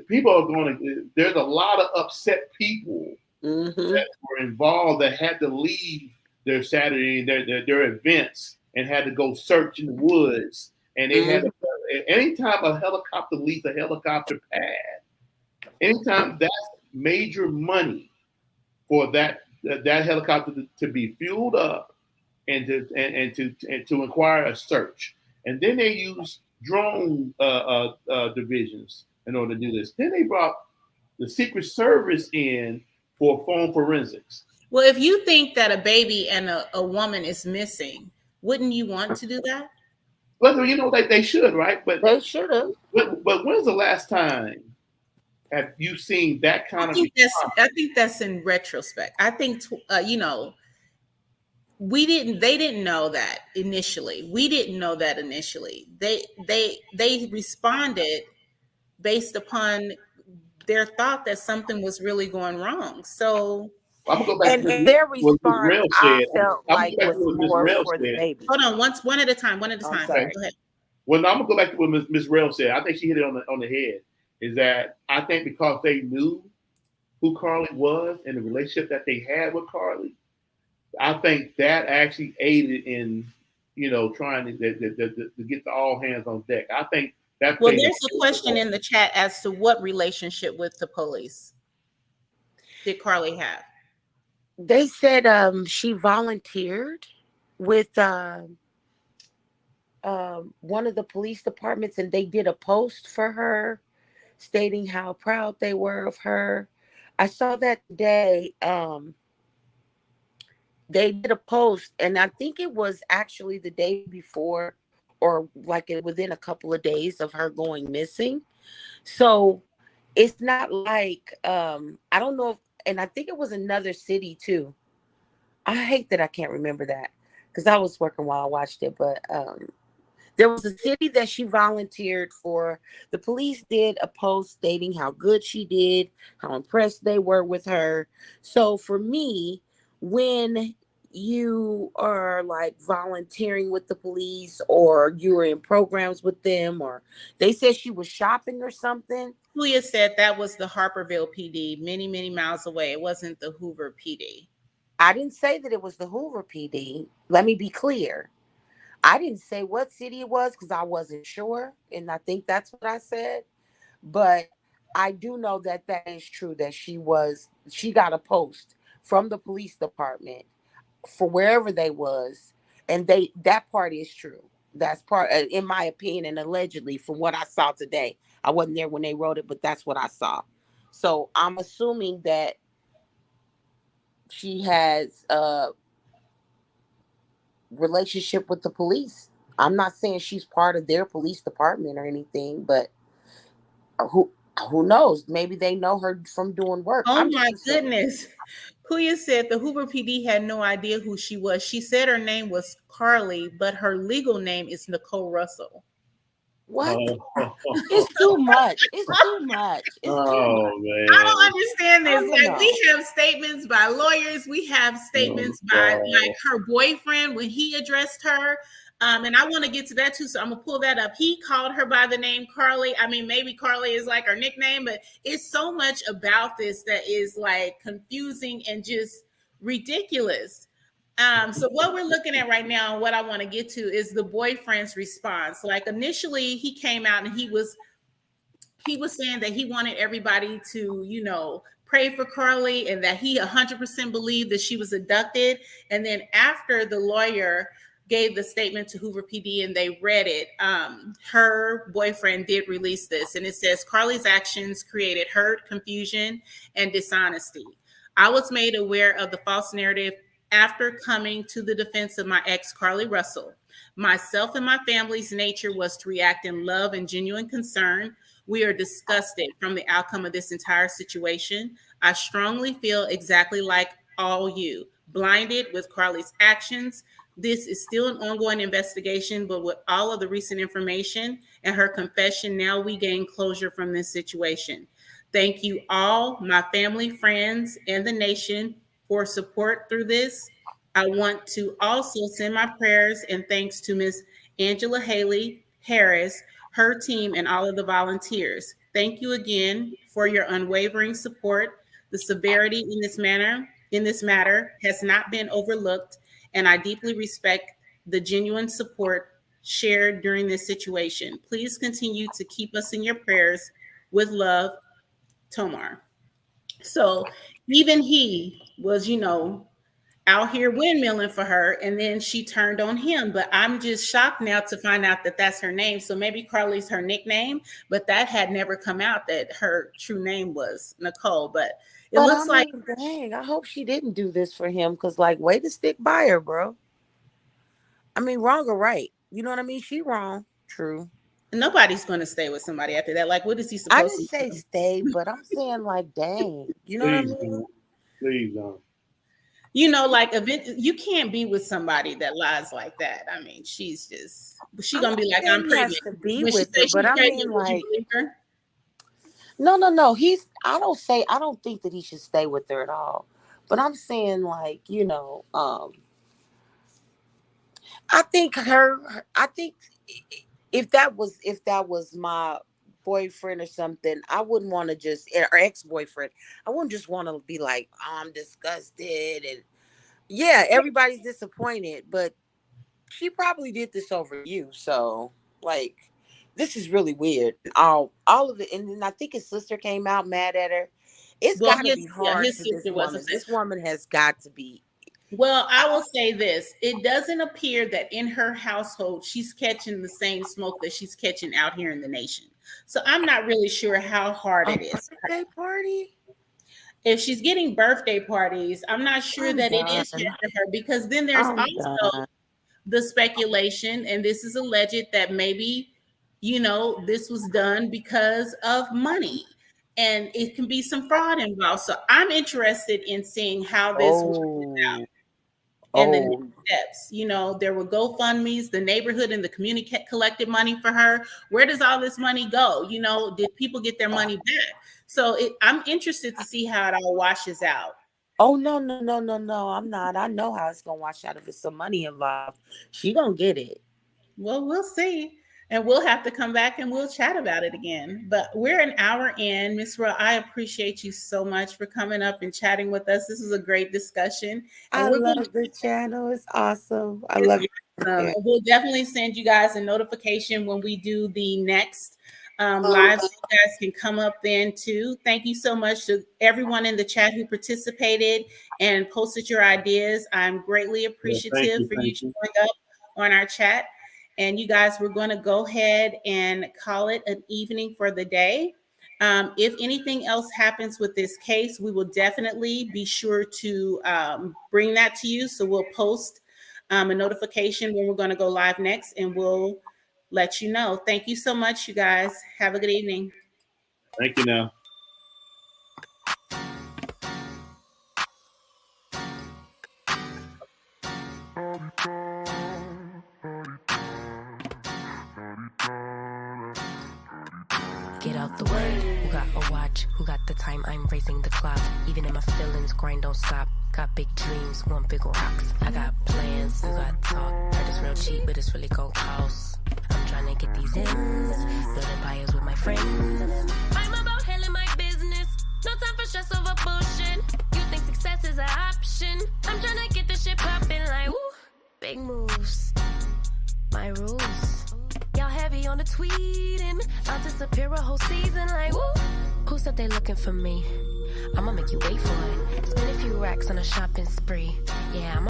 people are going to. There's a lot of upset people that were involved that had to leave their Saturday, their events, and had to go search in the woods. And they had anytime a helicopter leaves a helicopter pad, anytime that's major money for that helicopter to be fueled up and to inquire a search. And then they use drone divisions in order to do this. Then they brought the Secret Service in for phone forensics. Well, if you think that a baby and a woman is missing, wouldn't you want to do that? Well, they should, right? But they should have. But when's the last time have you seen that kind of? I think that's in retrospect. I think they didn't know that initially. We didn't know that initially. They responded based upon their thought that something was really going wrong. So I'm gonna go back and their response, I felt like was more for the baby. Hold on, one at a time. Go ahead. Well, I'm gonna go back to what Ms. Rell said. I think she hit it on the head. Is that I think because they knew who Carlee was and the relationship that they had with Carlee, I think that actually aided in, trying to get the all hands on deck. I think that Well, played there's a question in the chat as to what relationship with the police did Carlee have? They said she volunteered with one of the police departments, and they did a post for her stating how proud they were of her. I saw that today. They did a post, and I think it was actually the day before, or like within a couple of days of her going missing. So it's not like I don't know if, and I think it was another city too. I hate that I can't remember that because I was working while I watched it, but there was a city that she volunteered for. The police did a post stating how good she did, how impressed they were with her. So for me, when you are like volunteering with the police, or you're in programs with them, or they said she was shopping or something. Julia said that was the Harperville PD, many, many miles away. It wasn't the Hoover PD. I didn't say that it was the Hoover PD. Let me be clear. I didn't say what city it was because I wasn't sure. And I think that's what I said. But I do know that that is true, that she got a post from the police department for wherever they was. And that part is true. That's part, in my opinion, and allegedly from what I saw today. I wasn't there when they wrote it, but that's what I saw. So I'm assuming that she has relationship with the police. I'm not saying she's part of their police department or anything, but who who knows? Maybe they know her from doing work. Oh I'm my just assuming. goodness. Puya said the Hoover PD had no idea who she was. She said her name was Carlee, but her legal name is Nicole Russell. What? It's too much. It's too much. It's too much. Man. I don't understand this. I don't Like, know. we have statements by lawyers. We have statements by like her boyfriend when he addressed her. And I want to get to that too. So I'm gonna pull that up. He called her by the name Carlee. I mean, maybe Carlee is like her nickname, but it's so much about this that is like confusing and just ridiculous. So what we're looking at right now, and what I want to get to, is the boyfriend's response. Like, initially, he came out and he was saying that he wanted everybody to, pray for Carlee, and that he 100% believed that she was abducted. And then after the lawyer gave the statement to Hoover PD and they read it, her boyfriend did release this. And it says, Carlee's actions created hurt, confusion, and dishonesty. I was made aware of the false narrative after coming to the defense of my ex, Carlee Russell. Myself and my family's nature was to react in love and genuine concern. We are disgusted from the outcome of this entire situation. I strongly feel exactly like all you, blinded with Carlee's actions. This is still an ongoing investigation, but with all of the recent information and her confession, now we gain closure from this situation. Thank you all, my family, friends, and the nation for support through this. I want to also send my prayers and thanks to Ms. Angela Haley Harris, her team, and all of the volunteers. Thank you again for your unwavering support. The severity in this matter has not been overlooked, and I deeply respect the genuine support shared during this situation. Please continue to keep us in your prayers. With love, Tomar. So even he was, out here windmilling for her, and then she turned on him. But I'm just shocked now to find out that that's her name. So maybe Carlee's her nickname, but that had never come out that her true name was Nicole. But it looks like, dang, I hope she didn't do this for him, because like, way to stick by her, bro. I mean, wrong or right, you know what I mean? She wrong, true. Nobody's going to stay with somebody after that. Like, what is he I supposed didn't to say do? stay, but I'm saying like, dang, you know what I mean? Please don't. Like, you can't be with somebody that lies like that. I mean, she's gonna be like, I'm He pregnant. has to be When she with her, says but she's I pregnant, mean, would you like, believe her? no. I don't think that he should stay with her at all. But I'm saying, like, I think if that was my boyfriend or something, I wouldn't want to just, or ex-boyfriend, I wouldn't just want to be like, oh, I'm disgusted, and Yeah, everybody's disappointed, but she probably did this over you. So, like, this is really weird. All of it, and then I think his sister came out mad at her. It's Well, got to be hard his for this sister was woman. upset. This woman has got to be. Well, I will say this. It doesn't appear that in her household she's catching the same smoke that she's catching out here in the nation. So I'm not really sure how hard A it is. birthday party? If she's getting birthday parties, I'm not sure I'm that it done. is hard for her, because then there's I'm also done. the speculation, and this is alleged, that maybe, this was done because of money. And it can be some fraud involved. So I'm interested in seeing how this works out. Oh, And the next oh, steps, there were GoFundMe's, the neighborhood and the community collected money for her. Where does all this money go? Did people get their money back? So I'm interested to see how it all washes out. oh, no, I'm not. I know how it's gonna wash out if it's some money involved. She gonna get it. Well, we'll see. And we'll have to come back and we'll chat about it again. But we're an hour in. Miss Rowe, I appreciate you so much for coming up and chatting with us. This was a great discussion. And I love the channel. It's awesome. I love it. And we'll definitely send you guys a notification when we do the next live. You guys can come up then too. Thank you so much to everyone in the chat who participated and posted your ideas. I'm greatly appreciative for you showing up on our chat. And you guys, we're going to go ahead and call it an evening for the day. If anything else happens with this case, we will definitely be sure to bring that to you. So we'll post a notification when we're going to go live next, and we'll let you know. Thank you so much, you guys. Have a good evening. Thank you now. Get out the way. Who got a watch? Who got the time? I'm raising the clock. Even in my feelings, grind don't stop. Got big dreams, want big rocks. I got plans, you got talk. Heard it's real cheap, but it's really gon' cost. I'm trying to get these ends, building buyers with my friends. I'm about handling my business. No time for stress over bullshit. You think success is an option? I'm trying to get this shit poppin' like woo. Big moves, my rules. Y'all heavy on the tweeting. I'll disappear a whole season like woo. Who said they looking for me? I'ma make you wait for it. Spend a few racks on a shopping spree. Yeah,